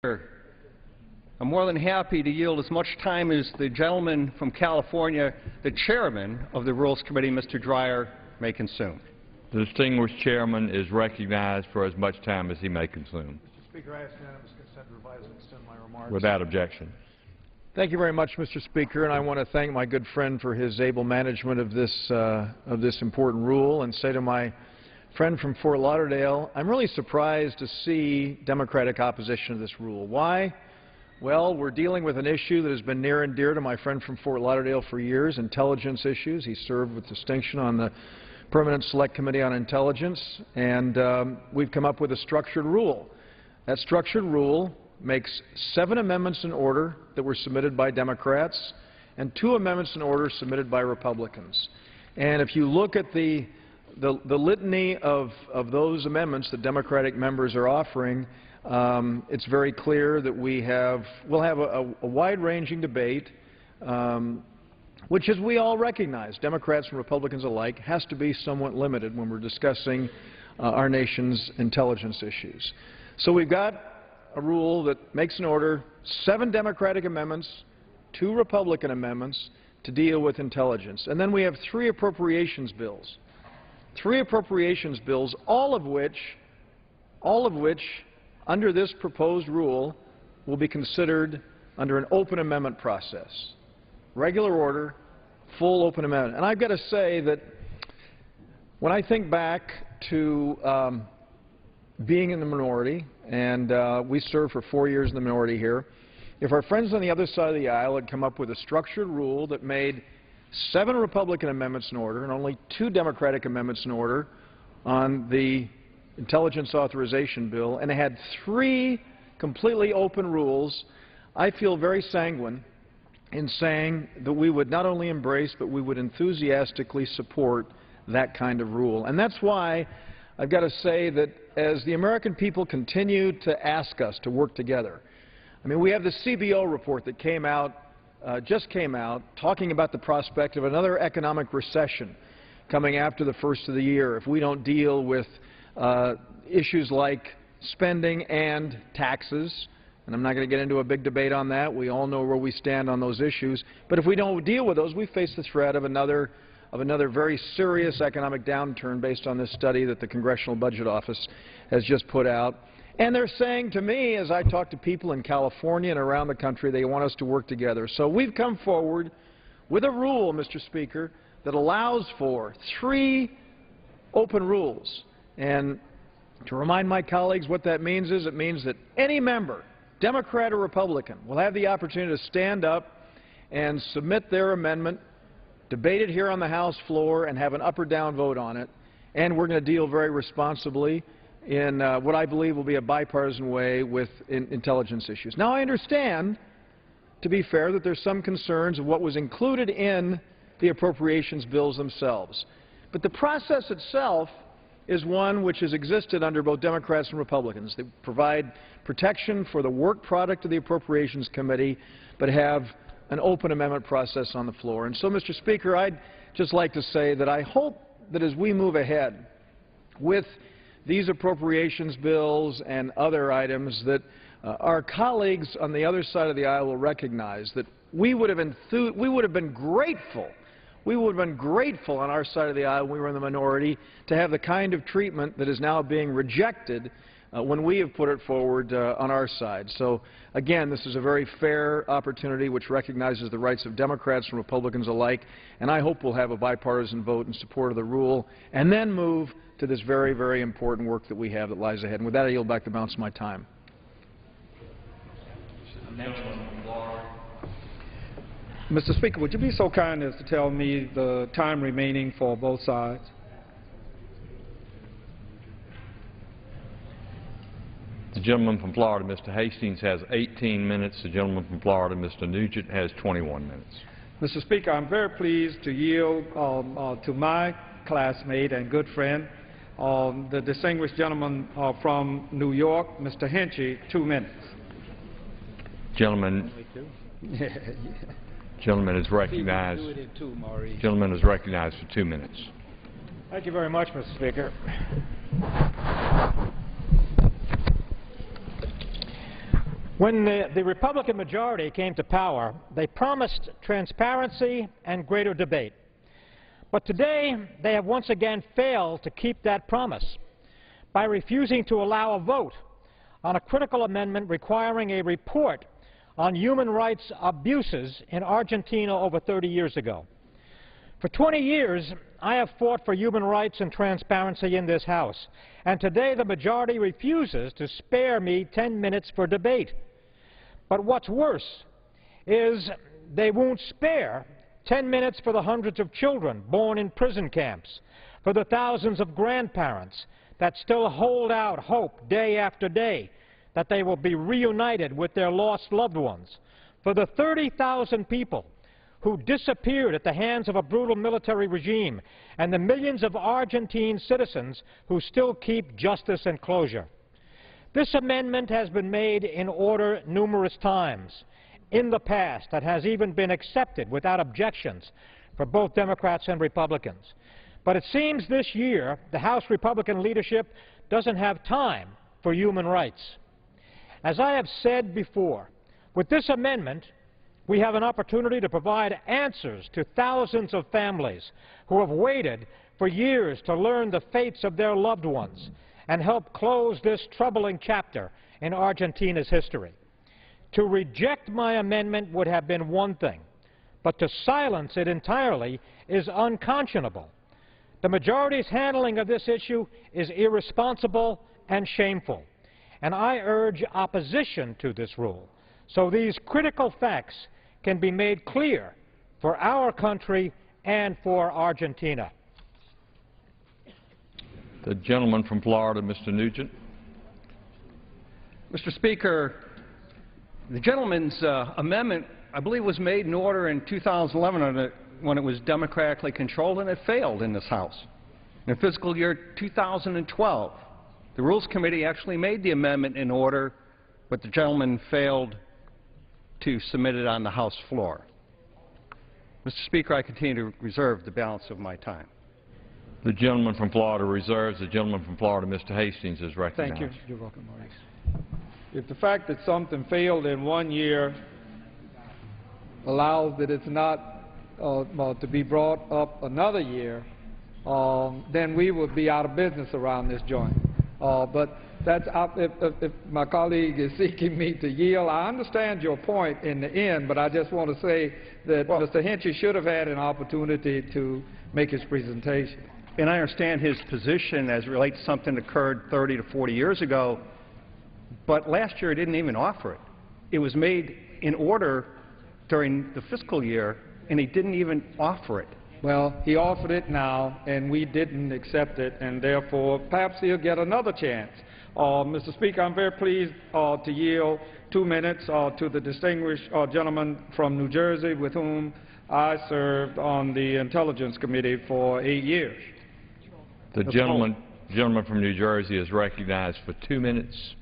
I'm more than happy to yield as much time as the gentleman from California, the chairman of the Rules Committee, Mr. Dreyer, may consume. The distinguished chairman is recognized for as much time as he may consume. Mr. Speaker, I ask unanimous consent to revise and extend my remarks. Without objection. Thank you very much, Mr. Speaker, and I want to thank my good friend for his able management of this important rule, and say to my friend from Fort Lauderdale, I'm really surprised to see Democratic opposition to this rule. Why? Well, we're dealing with an issue that has been near and dear to my friend from Fort Lauderdale for years, intelligence issues. He served with distinction on the Permanent Select Committee on Intelligence, and we've come up with a structured rule. That structured rule makes 7 amendments in order that were submitted by Democrats and 2 amendments in order submitted by Republicans. And if you look at the litany of those amendments that Democratic members are offering, it's very clear that we'll have a wide-ranging debate, which, as we all recognize, Democrats and Republicans alike, has to be somewhat limited when we're discussing our nation's intelligence issues. So we've got a rule that makes an order 7 Democratic amendments, 2 Republican amendments to deal with intelligence. And then we have 3 appropriations bills. 3 appropriations bills, all of which, under this proposed rule, will be considered under an open amendment process. Regular order, full open amendment. And I've got to say that when I think back to being in the minority, and we served for 4 years in the minority here, if our friends on the other side of the aisle had come up with a structured rule that made 7 Republican amendments in order and only 2 Democratic amendments in order on the Intelligence Authorization Bill, and it had 3 completely open rules, I feel very sanguine in saying that we would not only embrace, but we would enthusiastically support that kind of rule. And that's why I've got to say that as the American people continue to ask us to work together, I mean, we have the CBO report that just came out, talking about the prospect of another economic recession coming after the first of the year if we don't deal with issues like spending and taxes. And I'm not going to get into a big debate on that. We all know where we stand on those issues. But if we don't deal with those, we face the threat of another very serious economic downturn based on this study that the Congressional Budget Office has just put out. And they're saying to me, as I talk to people in California and around the country, they want us to work together. So we've come forward with a rule, Mr. Speaker, that allows for 3 open rules. And to remind my colleagues what that means is, it means that any member, Democrat or Republican, will have the opportunity to stand up and submit their amendment, debate it here on the House floor, and have an up or down vote on it. And we're going to deal very responsibly in what I believe will be a bipartisan way with intelligence issues. Now, I understand, to be fair, that there's some concerns of what was included in the appropriations bills themselves. But the process itself is one which has existed under both Democrats and Republicans. They provide protection for the work product of the Appropriations Committee, but have an open amendment process on the floor. And so, Mr. Speaker, I'd just like to say that I hope that as we move ahead with these appropriations bills and other items, that our colleagues on the other side of the aisle will recognize that we would have been grateful. We would have been grateful on our side of the aisle when we were in the minority to have the kind of treatment that is now being rejected when we have put it forward on our side. So, again, this is a very fair opportunity which recognizes the rights of Democrats and Republicans alike, and I hope we'll have a bipartisan vote in support of the rule and then move to this very, very important work that we have that lies ahead. And with that, I yield back the balance of my time. Mr. Speaker, would you be so kind as to tell me the time remaining for both sides? The gentleman from Florida, Mr. Hastings, has 18 minutes. The gentleman from Florida, Mr. Nugent, has 21 minutes. Mr. Speaker, I'm very pleased to yield to my classmate and good friend, the distinguished gentleman from New York, Mr. Hinchey, 2 minutes. Gentleman is recognized. Gentleman is recognized for 2 minutes. Thank you very much, Mr. Speaker. When the Republican majority came to power, they promised transparency and greater debate. But today, they have once again failed to keep that promise by refusing to allow a vote on a critical amendment requiring a report on human rights abuses in Argentina over 30 years ago. For 20 years, I have fought for human rights and transparency in this House, and today the majority refuses to spare me 10 minutes for debate. But what's worse is they won't spare 10 minutes for the hundreds of children born in prison camps, for the thousands of grandparents that still hold out hope day after day that they will be reunited with their lost loved ones, for the 30,000 people who disappeared at the hands of a brutal military regime, and the millions of Argentine citizens who still keep justice and closure. This amendment has been made in order numerous times in the past that has even been accepted without objections for both Democrats and Republicans. But it seems this year the House Republican leadership doesn't have time for human rights. As I have said before, with this amendment, we have an opportunity to provide answers to thousands of families who have waited for years to learn the fates of their loved ones and help close this troubling chapter in Argentina's history. To reject my amendment would have been one thing, but to silence it entirely is unconscionable. The majority's handling of this issue is irresponsible and shameful, and I urge opposition to this rule so these critical facts can be made clear for our country and for Argentina. The gentleman from Florida, Mr. Nugent. Mr. Speaker, the gentleman's amendment, I believe, was made in order in 2011 when it was democratically controlled, and it failed in this House. In fiscal year 2012, the Rules Committee actually made the amendment in order, but the gentleman failed to submit it on the House floor. Mr. Speaker, I continue to reserve the balance of my time. The gentleman from Florida reserves. The gentleman from Florida, Mr. Hastings, is recognized. Thank you. You're welcome, Maurice. If the fact that something failed in 1 year allows that it's not to be brought up another year, then we would be out of business around this joint. But that's if my colleague is seeking me to yield, I understand your point in the end, but I just want to say that Mr. Hinchey should have had an opportunity to make his presentation. And I understand his position as it relates to something that occurred 30 to 40 years ago, but last year he didn't even offer it. It was made in order during the fiscal year, and he didn't even offer it. Well, he offered it now, and we didn't accept it, and therefore perhaps he'll get another chance. Mr. Speaker, I'm very pleased to yield 2 minutes to the distinguished gentleman from New Jersey with whom I served on the Intelligence Committee for 8 years. The gentleman from New Jersey is recognized for 2 minutes.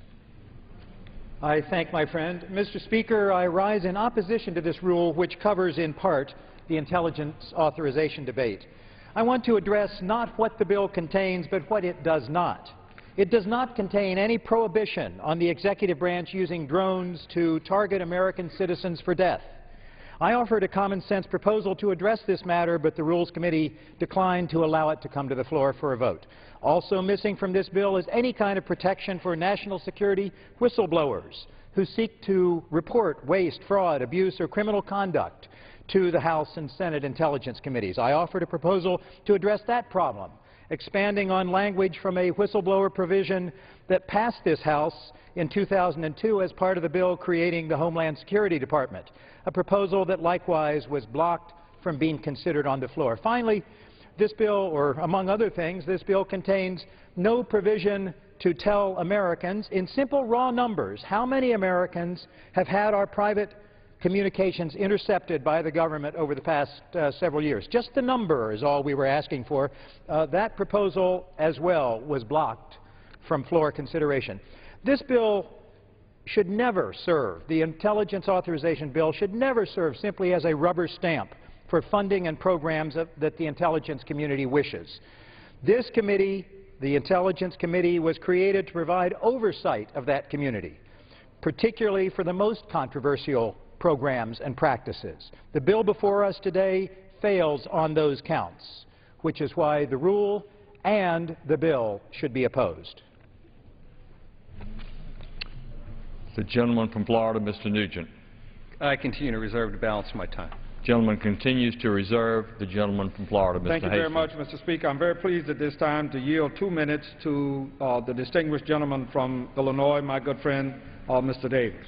I thank my friend. Mr. Speaker, I rise in opposition to this rule, which covers in part the intelligence authorization debate. I want to address not what the bill contains, but what it does not. It does not contain any prohibition on the executive branch using drones to target American citizens for death. I offered a common-sense proposal to address this matter, but the Rules Committee declined to allow it to come to the floor for a vote. Also missing from this bill is any kind of protection for national security whistleblowers who seek to report waste, fraud, abuse, or criminal conduct to the House and Senate Intelligence Committees. I offered a proposal to address that problem, expanding on language from a whistleblower provision that passed this House in 2002 as part of the bill creating the Homeland Security Department, a proposal that likewise was blocked from being considered on the floor. Finally, this bill, or among other things, this bill contains no provision to tell Americans in simple raw numbers how many Americans have had our private communications intercepted by the government over the past several years. Just the number is all we were asking for. That proposal as well was blocked from floor consideration. This bill should never serve, the intelligence authorization bill should never serve simply as a rubber stamp for funding and programs that the intelligence community wishes. This committee, the Intelligence Committee, was created to provide oversight of that community, particularly for the most controversial programs and practices. The bill before us today fails on those counts, which is why the rule and the bill should be opposed. The gentleman from Florida, Mr. Nugent. I continue to reserve the balance of my time. Gentleman continues to reserve. The gentleman from Florida, Mr. Thank you very Hastings. much, Mr. Speaker. I'm very pleased at this time to yield 2 minutes to the distinguished gentleman from Illinois, my good friend, Mr. Davis.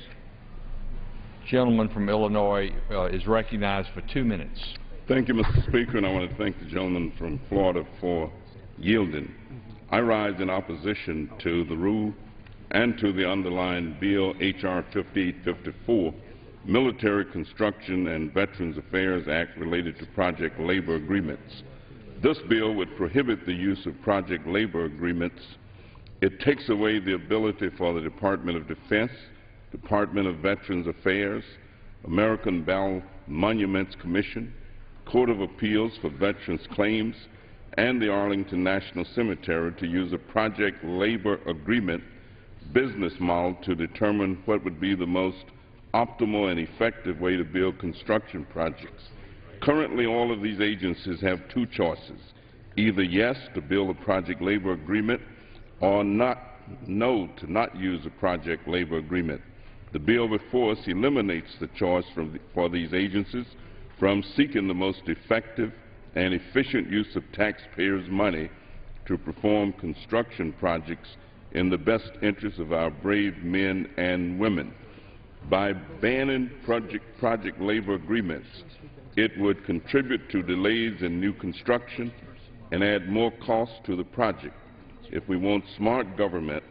Gentleman from Illinois is recognized for 2 minutes. Thank you, Mr. Speaker, and I want to thank the gentleman from Florida for yielding. I rise in opposition to the rule and to the underlying bill, H.R. 5854, Military Construction and Veterans Affairs Act related to project labor agreements. This bill would prohibit the use of project labor agreements. It takes away the ability for the Department of Defense, Department of Veterans Affairs, American Battle Monuments Commission, Court of Appeals for Veterans Claims, and the Arlington National Cemetery to use a project labor agreement business model to determine what would be the most optimal and effective way to build construction projects. Currently, all of these agencies have two choices: either yes, to build a project labor agreement, or no, to not use a project labor agreement. The bill before us eliminates the choice for these agencies from seeking the most effective and efficient use of taxpayers' money to perform construction projects in the best interest of our brave men and women. By banning project labor agreements, it would contribute to delays in new construction and add more cost to the project. If we want smart government,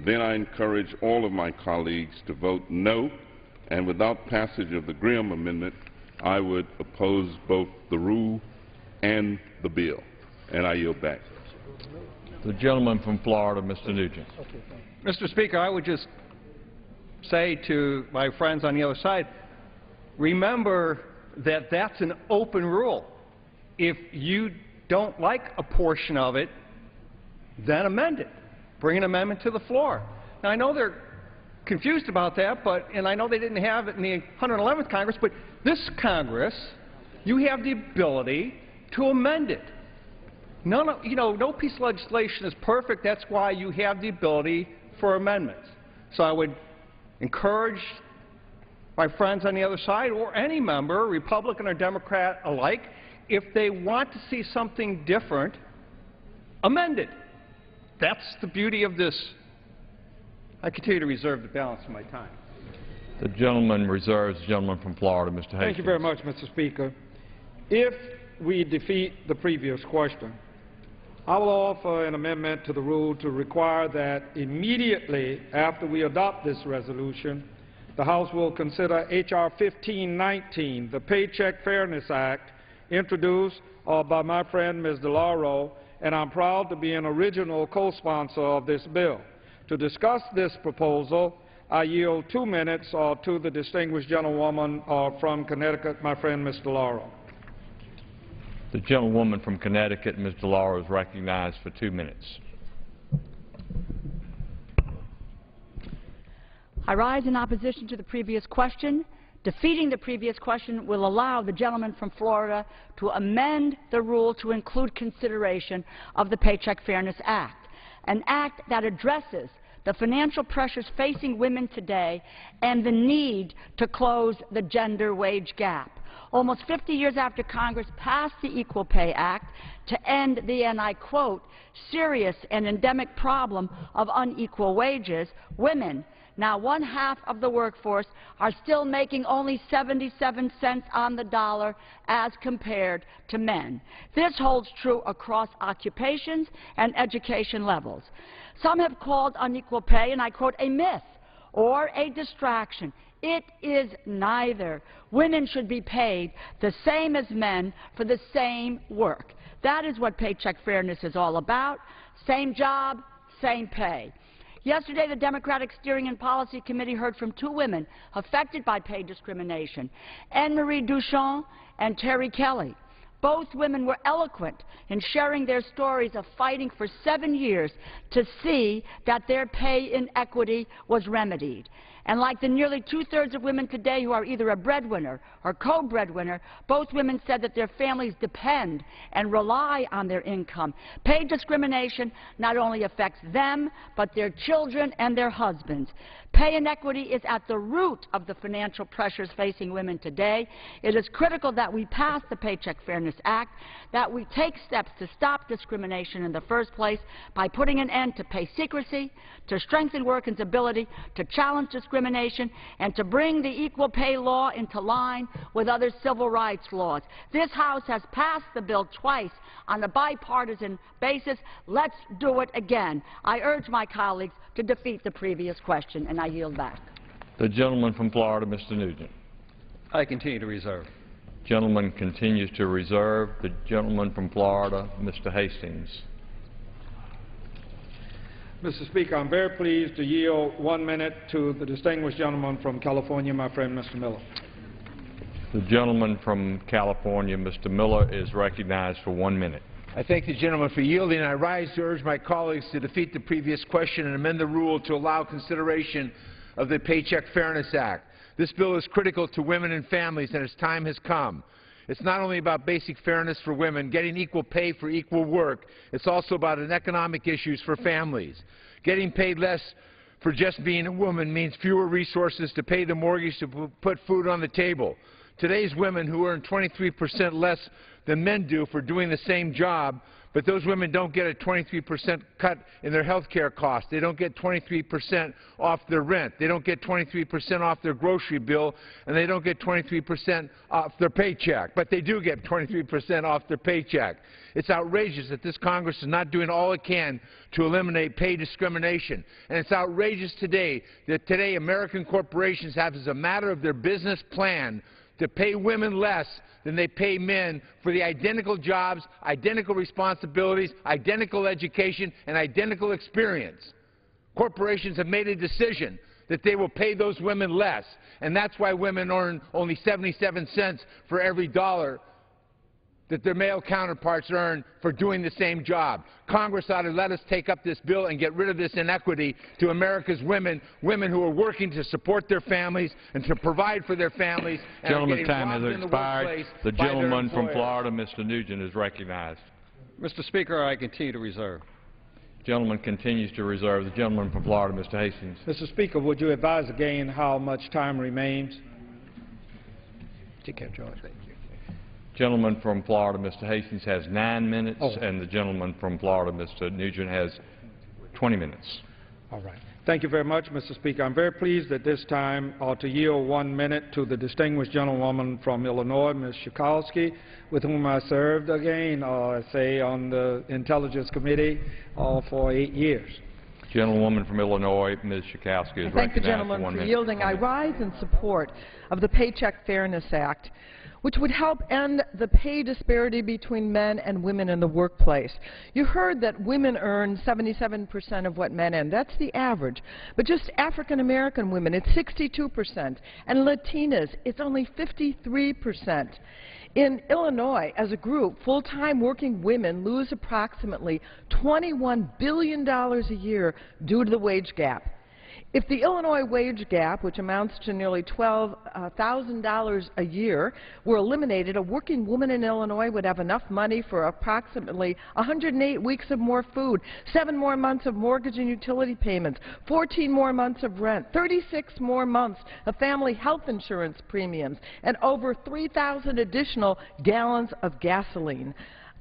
then I encourage all of my colleagues to vote no, and without passage of the Graham Amendment, I would oppose both the rule and the bill. And I yield back. The gentleman from Florida, Mr. Nugent. Mr. Speaker, I would just say to my friends on the other side, remember that that's an open rule. If you don't like a portion of it, then amend it. Bring an amendment to the floor. Now, I know they're confused about that, and I know they didn't have it in the 111th Congress, but this Congress, you have the ability to amend it. No piece of legislation is perfect. That's why you have the ability for amendments. So I would encourage my friends on the other side, or any member, Republican or Democrat alike, if they want to see something different, amend it. That's the beauty of this. I continue to reserve the balance of my time. The gentleman reserves. The gentleman from Florida, Mr. Hastings. Thank you very much, Mr. Speaker. If we defeat the previous question, I will offer an amendment to the rule to require that immediately after we adopt this resolution, the House will consider H.R. 1519, the Paycheck Fairness Act, introduced by my friend Ms. DeLauro, and I'm proud to be an original co-sponsor of this bill. To discuss this proposal, I yield 2 minutes to the distinguished gentlewoman from Connecticut, my friend Ms. DeLauro. The gentlewoman from Connecticut, Ms. DeLauro, is recognized for 2 minutes. I rise in opposition to the previous question. Defeating the previous question will allow the gentleman from Florida to amend the rule to include consideration of the Paycheck Fairness Act, an act that addresses the financial pressures facing women today and the need to close the gender wage gap. Almost 50 years after Congress passed the Equal Pay Act to end the, and I quote, serious and endemic problem of unequal wages, women, now 1/2 of the workforce, are still making only 77 cents on the dollar as compared to men. This holds true across occupations and education levels. Some have called unequal pay, and I quote, a myth or a distraction. It is neither. Women should be paid the same as men for the same work. That is what paycheck fairness is all about. Same job, same pay. Yesterday, the Democratic Steering and Policy Committee heard from 2 women affected by pay discrimination, Anne-Marie Duchamp and Terry Kelly. Both women were eloquent in sharing their stories of fighting for 7 years to see that their pay inequity was remedied. And like the nearly two-thirds of women today who are either a breadwinner or co-breadwinner, both women said that their families depend and rely on their income. Pay discrimination not only affects them, but their children and their husbands. Pay inequity is at the root of the financial pressures facing women today. It is critical that we pass the Paycheck Fairness Act, that we take steps to stop discrimination in the first place by putting an end to pay secrecy, to strengthen workers' ability to challenge discrimination, and to bring the equal pay law into line with other civil rights laws. This House has passed the bill twice on a bipartisan basis. Let's do it again. I urge my colleagues to defeat the previous question, and I yield back. The gentleman from Florida, Mr. Nugent. I continue to reserve. Gentleman continues to reserve. The gentleman from Florida, Mr. Hastings. Mr. Speaker, I'm very pleased to yield 1 minute to the distinguished gentleman from California, my friend Mr. Miller. The gentleman from California, Mr. Miller, is recognized for 1 minute. I thank the gentleman for yielding. I rise to urge my colleagues to defeat the previous question and amend the rule to allow consideration of the Paycheck Fairness Act. This bill is critical to women and families, and its time has come. It's not only about basic fairness for women, getting equal pay for equal work. It's also about economic issues for families. Getting paid less for just being a woman means fewer resources to pay the mortgage to put food on the table. Today's women who earn 23% less than men do for doing the same job, but those women don't get a 23% cut in their health care costs. They don't get 23% off their rent. They don't get 23% off their grocery bill, and they don't get 23% off their paycheck. But they do get 23% off their paycheck. It's outrageous that this Congress is not doing all it can to eliminate pay discrimination. And it's outrageous today that American corporations have as a matter of their business plan to pay women less than they pay men for the identical jobs, identical responsibilities, identical education, and identical experience. Corporations have made a decision that they will pay those women less, and that's why women earn only 77 cents for every dollar that their male counterparts earn for doing the same job. Congress ought to let us take up this bill and get rid of this inequity to America's women, women who are working to support their families and to provide for their families. Gentleman's time has expired. The gentleman from Florida, Mr. Nugent, is recognized. Mr. Speaker, I continue to reserve. Gentleman continues to reserve. The gentleman from Florida, Mr. Hastings. Mr. Speaker, would you advise again how much time remains? Take care, George. Thank you. Gentleman from Florida, Mr. Hastings, has 9 minutes, and the gentleman from Florida, Mr. Nugent, has 20 minutes. All right. Thank you very much, Mr. Speaker. I'm very pleased at this time to yield 1 minute to the distinguished gentlewoman from Illinois, Ms. Schakowsky, with whom I served again, say, on the Intelligence Committee for 8 years. Gentlewoman from Illinois, Ms. Schakowsky, is recognized for 1 minute. Thank the gentleman for yielding. I rise in support of the Paycheck Fairness Act, which would help end the pay disparity between men and women in the workplace. You heard that women earn 77% of what men earn. That's the average. But just African American women, it's 62%. And Latinas, it's only 53%. In Illinois, as a group, full-time working women lose approximately $21 billion a year due to the wage gap. If the Illinois wage gap, which amounts to nearly $12,000 a year, were eliminated, a working woman in Illinois would have enough money for approximately 108 weeks of more food, 7 more months of mortgage and utility payments, 14 more months of rent, 36 more months of family health insurance premiums, and over 3,000 additional gallons of gasoline.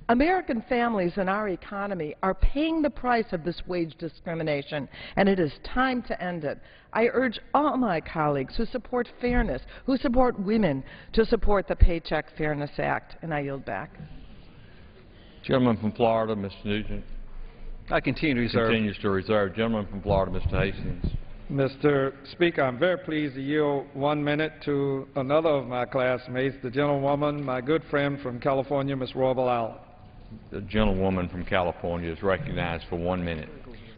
American families and our economy are paying the price of this wage discrimination, and it is time to end it. I urge all my colleagues who support fairness, who support women, to support the Paycheck Fairness Act, and I yield back. Gentleman from Florida, Mr. Nugent. I continue to reserve. Continues to reserve. Gentleman from Florida, Mr. Hastings. Mr. Speaker, I'm very pleased to yield 1 minute to another of my classmates, the gentlewoman, my good friend from California, Ms. Roybal Allen. The gentlewoman from California is recognized for 1 minute.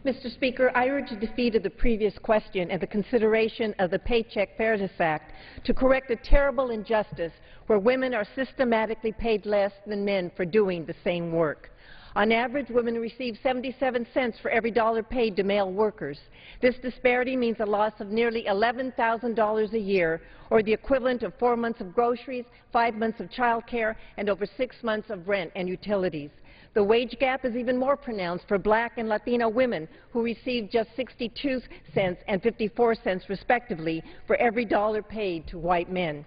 Mr. Speaker, I urge a defeat of the previous question and the consideration of the Paycheck Fairness Act to correct a terrible injustice where women are systematically paid less than men for doing the same work. On average, women receive 77 cents for every dollar paid to male workers. This disparity means a loss of nearly $11,000 a year, or the equivalent of 4 months of groceries, 5 months of child care, and over 6 months of rent and utilities. The wage gap is even more pronounced for black and Latino women, who receive just 62 cents and 54 cents respectively for every dollar paid to white men.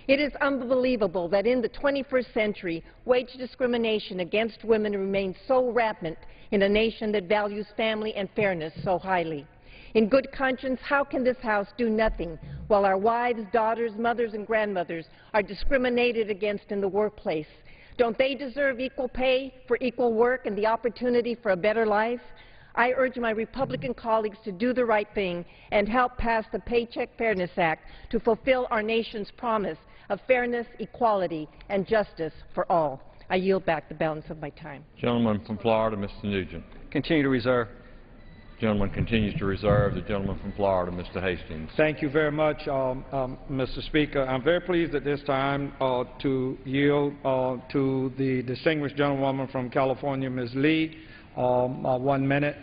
It is unbelievable that in the 21st century, wage discrimination against women remains so rampant in a nation that values family and fairness so highly. In good conscience, how can this House do nothing while our wives, daughters, mothers, and grandmothers are discriminated against in the workplace? Don't they deserve equal pay for equal work and the opportunity for a better life? I urge my Republican colleagues to do the right thing and help pass the Paycheck Fairness Act to fulfill our nation's promise of fairness, equality, and justice for all. I yield back the balance of my time. Gentleman from Florida, Mr. Nugent. Continue to reserve. Gentleman continues to reserve. The gentleman from Florida, Mr. Hastings. Thank you very much, Mr. Speaker. I'm very pleased at this time to yield to the distinguished gentlewoman from California, Ms. Lee. 1 minute.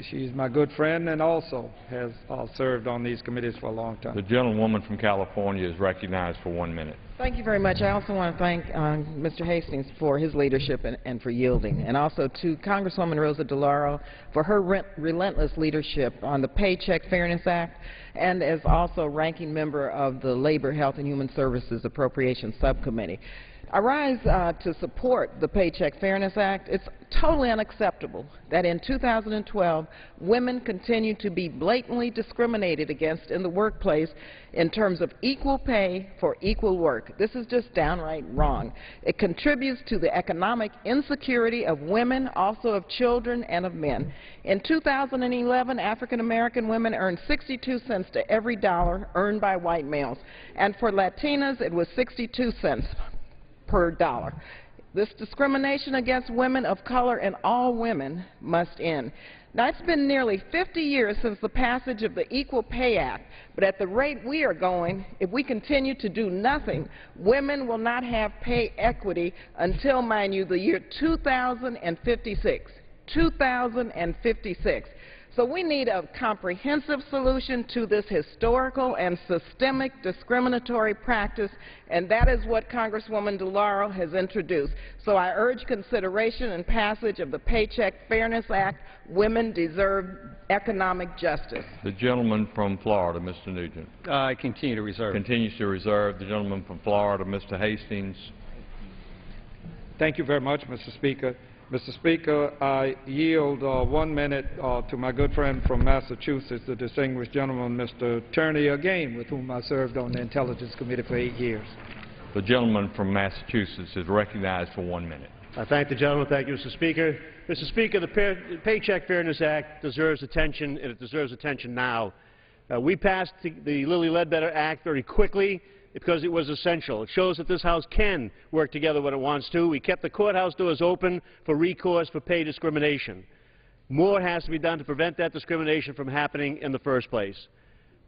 She's my good friend and also has served on these committees for a long time. The gentlewoman from California is recognized for 1 minute. Thank you very much. I also want to thank Mr. Hastings for his leadership and for yielding, and also to Congresswoman Rosa DeLauro for her relentless leadership on the Paycheck Fairness Act, and as also ranking member of the Labor, Health, and Human Services Appropriations Subcommittee. I rise to support the Paycheck Fairness Act. It's totally unacceptable that in 2012, women continue to be blatantly discriminated against in the workplace in terms of equal pay for equal work. This is just downright wrong. It contributes to the economic insecurity of women, also of children and of men. In 2011, African American women earned 62 cents to every dollar earned by white males, and for Latinas, it was 62 cents per dollar. This discrimination against women of color and all women must end. Now, it's been nearly 50 years since the passage of the Equal Pay Act, but at the rate we are going, if we continue to do nothing, women will not have pay equity until, mind you, the year 2056. 2056. So we need a comprehensive solution to this historical and systemic discriminatory practice, and that is what Congresswoman DeLauro has introduced. So I urge consideration and passage of the Paycheck Fairness Act. Women deserve economic justice. The gentleman from Florida, Mr. Nugent. I continue to reserve. Continues to reserve. The gentleman from Florida, Mr. Hastings. Thank you very much, Mr. Speaker. Mr. Speaker, I yield 1 minute to my good friend from Massachusetts, the distinguished gentleman, Mr. Turney, again, with whom I served on the Intelligence Committee for 8 years. The gentleman from Massachusetts is recognized for 1 minute. I thank the gentleman. Thank you, Mr. Speaker. Mr. Speaker, the Paycheck Fairness Act deserves attention, and it deserves attention now. We passed the Lilly Ledbetter Act very quickly because it was essential. It shows that this House can work together when it wants to. We kept the courthouse doors open for recourse for pay discrimination. More has to be done to prevent that discrimination from happening in the first place.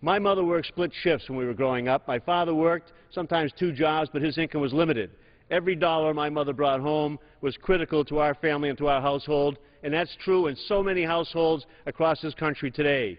My mother worked split shifts when we were growing up. My father worked sometimes 2 jobs, but his income was limited. Every dollar my mother brought home was critical to our family and to our household, and that's true in so many households across this country today.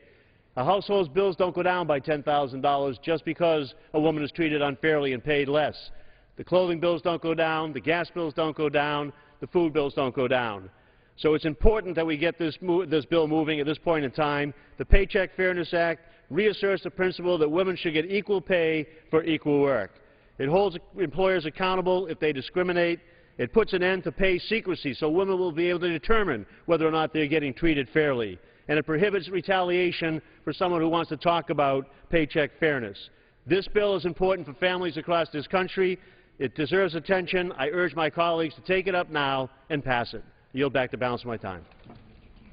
A household's bills don't go down by $10,000 just because a woman is treated unfairly and paid less. The clothing bills don't go down, the gas bills don't go down, the food bills don't go down. So it's important that we get this bill moving at this point in time. The Paycheck Fairness Act reasserts the principle that women should get equal pay for equal work. It holds employers accountable if they discriminate. It puts an end to pay secrecy so women will be able to determine whether or not they're getting treated fairly. And it prohibits retaliation for someone who wants to talk about paycheck fairness. This bill is important for families across this country. It deserves attention. I urge my colleagues to take it up now and pass it. I yield back the balance of my time.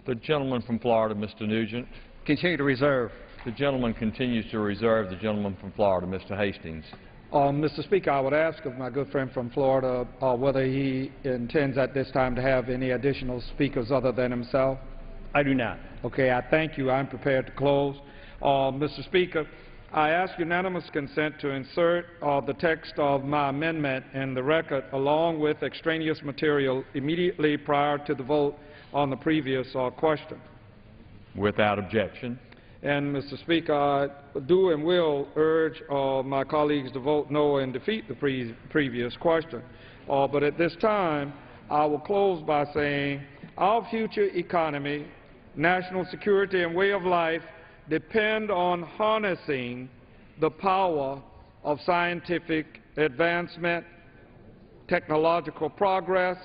The gentleman from Florida, Mr. Nugent. Continue to reserve. The gentleman continues to reserve. The gentleman from Florida, Mr. Hastings. Mr. Speaker, I would ask of my good friend from Florida whether he intends at this time to have any additional speakers other than himself. I do not. Okay, I thank you. I'm prepared to close. Mr. Speaker, I ask unanimous consent to insert the text of my amendment in the record along with extraneous material immediately prior to the vote on the previous question. Without objection. And, Mr. Speaker, I do and will urge my colleagues to vote no and defeat the previous question. But at this time, I will close by saying our future economy, national security, and way of life depend on harnessing the power of scientific advancement, technological progress,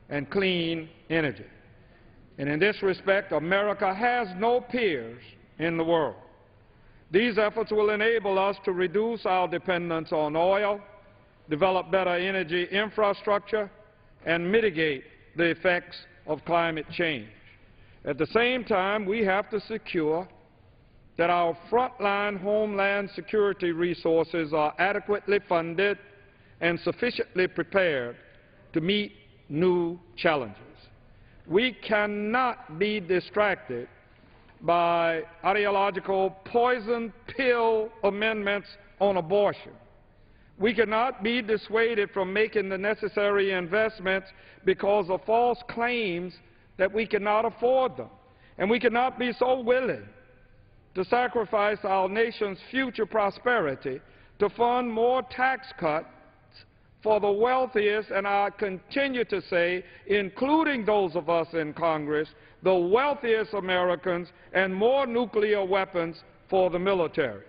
and clean energy. And in this respect, America has no peers in the world. These efforts will enable us to reduce our dependence on oil, develop better energy infrastructure, and mitigate the effects of climate change. At the same time, we have to secure that our frontline homeland security resources are adequately funded and sufficiently prepared to meet new challenges. We cannot be distracted by ideological poison pill amendments on abortion. We cannot be dissuaded from making the necessary investments because of false claims that we cannot afford them. And we cannot be so willing to sacrifice our nation's future prosperity to fund more tax cuts for the wealthiest, and I continue to say, including those of us in Congress, the wealthiest Americans, and more nuclear weapons for the military.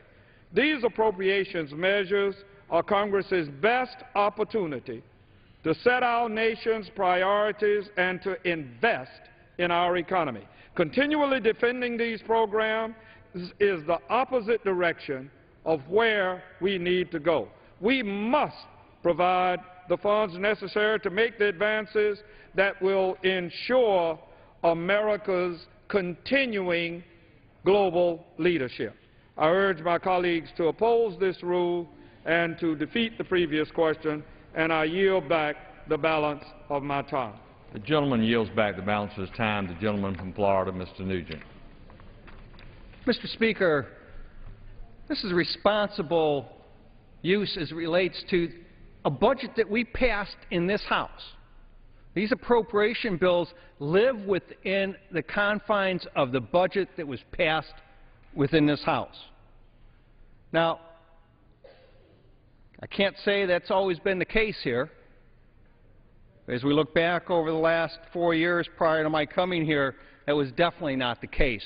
These appropriations measures are Congress's best opportunity to set our nation's priorities and to invest in our economy. Continually defending these programs is the opposite direction of where we need to go. We must provide the funds necessary to make the advances that will ensure America's continuing global leadership. I urge my colleagues to oppose this rule and to defeat the previous question, and I yield back the balance of my time. The gentleman yields back the balance of his time. The gentleman from Florida, Mr. Nugent. Mr. Speaker, this is responsible use as it relates to a budget that we passed in this House. These appropriation bills live within the confines of the budget that was passed within this House. Now, I can't say that's always been the case here. As we look back over the last 4 years prior to my coming here, that was definitely not the case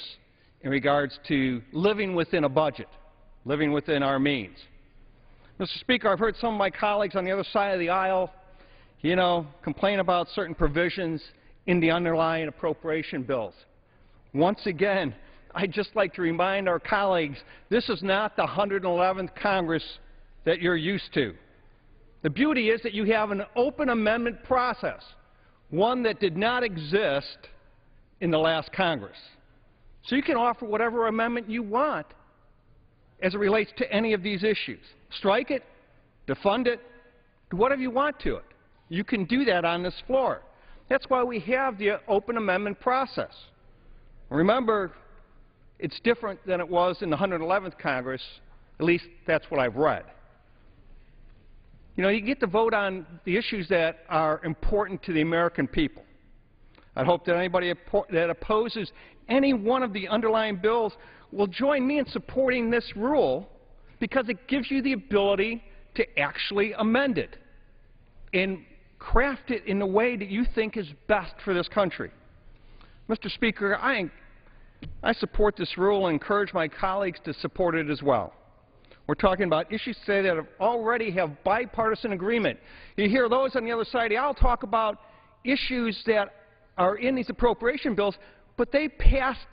in regards to living within a budget, living within our means. Mr. Speaker, I've heard some of my colleagues on the other side of the aisle, complain about certain provisions in the underlying appropriation bills. Once again, I'd just like to remind our colleagues, this is not the 111th Congress that you're used to. The beauty is that you have an open amendment process, one that did not exist in the last Congress. So you can offer whatever amendment you want as it relates to any of these issues. Strike it, defund it, do whatever you want to it. You can do that on this floor. That's why we have the open amendment process. Remember, it's different than it was in the 111th Congress. At least that's what I've read. You get to vote on the issues that are important to the American people. I hope that anybody that opposes any one of the underlying bills will join me in supporting this rule because it gives you the ability to actually amend it and craft it in the way that you think is best for this country. Mr. Speaker, I support this rule and encourage my colleagues to support it as well. We're talking about issues today that already have bipartisan agreement. You hear those on the other side of the aisle talk about issues that are in these appropriation bills, but they passed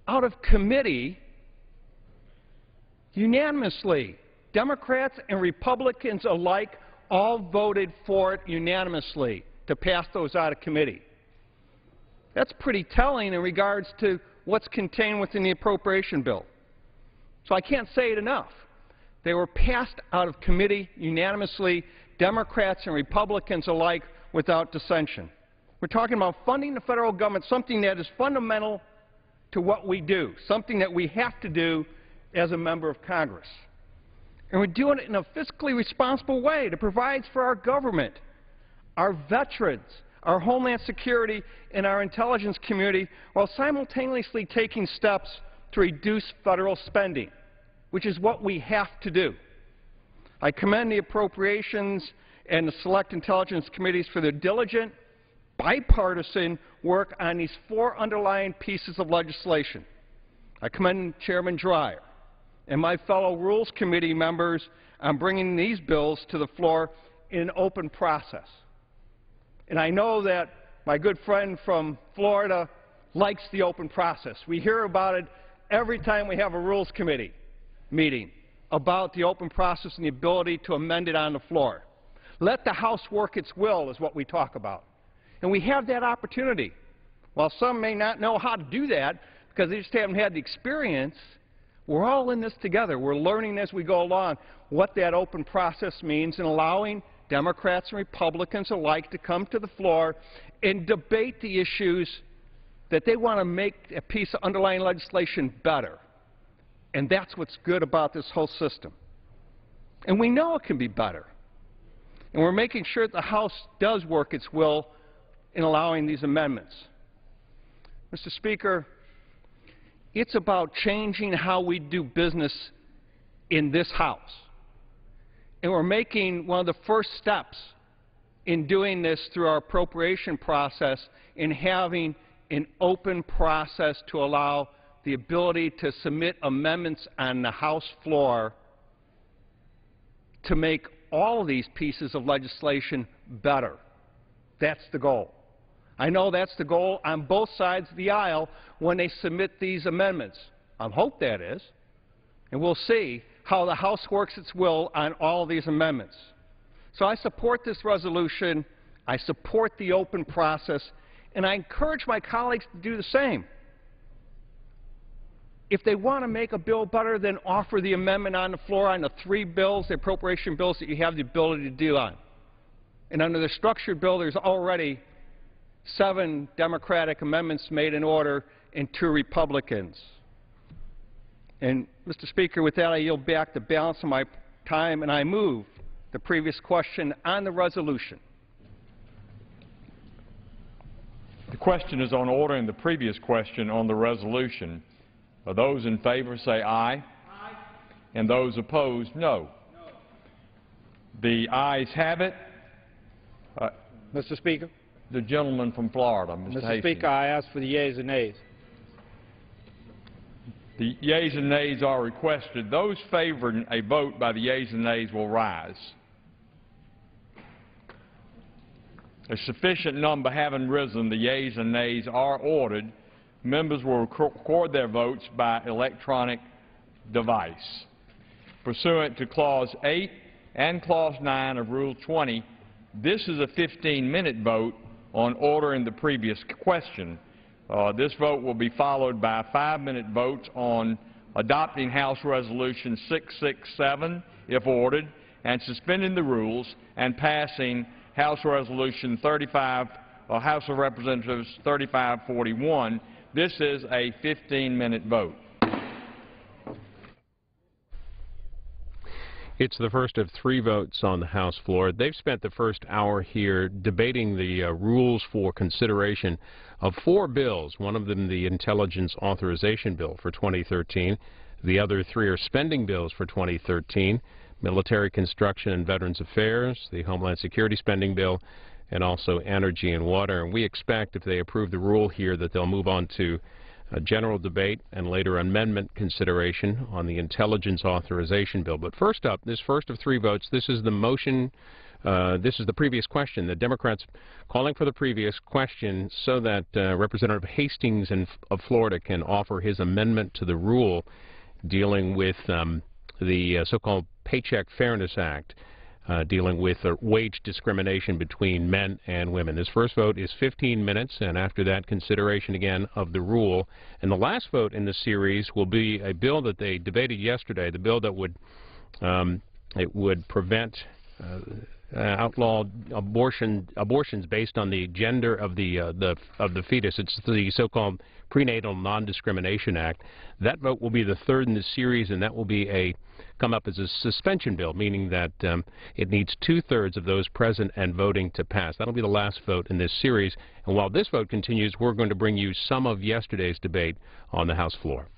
out of committee unanimously. Democrats and Republicans alike all voted for it unanimously to pass those out of committee. That's pretty telling in regards to what's contained within the appropriation bill. So I can't say it enough. They were passed out of committee unanimously, Democrats and Republicans alike, without dissension. We're talking about funding the federal government, something that is fundamental to what we do, something that we have to do as a member of Congress. And we're doing it in a fiscally responsible way that provides for our government, our veterans, our Homeland Security, and our intelligence community, while simultaneously taking steps to reduce federal spending, which is what we have to do. I commend the Appropriations and the Select Intelligence Committees for their diligent, bipartisan work on these 4 underlying pieces of legislation. I commend Chairman Dreyer and my fellow Rules Committee members on bringing these bills to the floor in an open process. And I know that my good friend from Florida likes the open process. We hear about it every time we have a Rules Committee meeting, about the open process and the ability to amend it on the floor. Let the House work its will is what we talk about. And we have that opportunity. While some may not know how to do that because they just haven't had the experience, we're all in this together. We're learning as we go along what that open process means and allowing Democrats and Republicans alike to come to the floor and debate the issues that they want to make a piece of underlying legislation better. And that's what's good about this whole system. And we know it can be better. And we're making sure that the House does work its will in allowing these amendments. Mr. Speaker, it's about changing how we do business in this House. And we're making one of the first steps in doing this through our appropriation process in having an open process to allow the ability to submit amendments on the House floor to make all of these pieces of legislation better. That's the goal. I know that's the goal on both sides of the aisle when they submit these amendments. I hope that is. And we'll see how the House works its will on all of these amendments. So I support this resolution. I support the open process. And I encourage my colleagues to do the same. If they want to make a bill better, then offer the amendment on the floor on the 3 bills, the appropriation bills that you have the ability to do on. And under the structured bill, there's already 7 Democratic amendments made in order and 2 Republicans. And, Mr. Speaker, with that, I yield back the balance of my time, and I move the previous question on the resolution. The question is on ordering the previous question on the resolution. Those in favor say aye. Aye. And those opposed, no. The ayes have it. Mr. Speaker? The gentleman from Florida, Mr. Hastings. Mr. Speaker, I ask for the yeas and nays. The yeas and nays are requested. Those favoring a vote by the yeas and nays will rise. A sufficient number having risen, the yeas and nays are ordered. Members will record their votes by electronic device. Pursuant to Clause 8 and Clause 9 of Rule 20, this is a 15-minute vote on ordering the previous question. This vote will be followed by 5-minute votes on adopting House Resolution 667, if ordered, and suspending the rules and passing House Resolution 35, House of Representatives 3541. This is a 15-minute vote. It's the first of 3 votes on the House floor. They've spent the first hour here debating the rules for consideration of 4 bills, one of them the Intelligence Authorization Bill for 2013. The other 3 are spending bills for 2013, Military Construction and Veterans Affairs, the Homeland Security Spending Bill, and also Energy and Water. And we expect, if they approve the rule here, that they'll move on to a general debate and later amendment consideration on the Intelligence Authorization Bill. But first up, this first of 3 votes, this is the motion, this is the previous question. The Democrats calling for the previous question so that Representative Hastings of Florida can offer his amendment to the rule dealing with the so-called Paycheck Fairness Act, dealing with wage discrimination between men and women. This first vote is 15 minutes, and after that, consideration again of the rule. And the last vote in the series will be a bill that they debated yesterday, the bill that would prevent outlawed abortions based on the gender of the fetus. It's the so-called Prenatal Non-Discrimination Act. That vote will be the third in this series, and that will be come up as a suspension bill, meaning that it needs 2/3 of those present and voting to pass. That'll be the last vote in this series. And while this vote continues, we're going to bring you some of yesterday's debate on the House floor.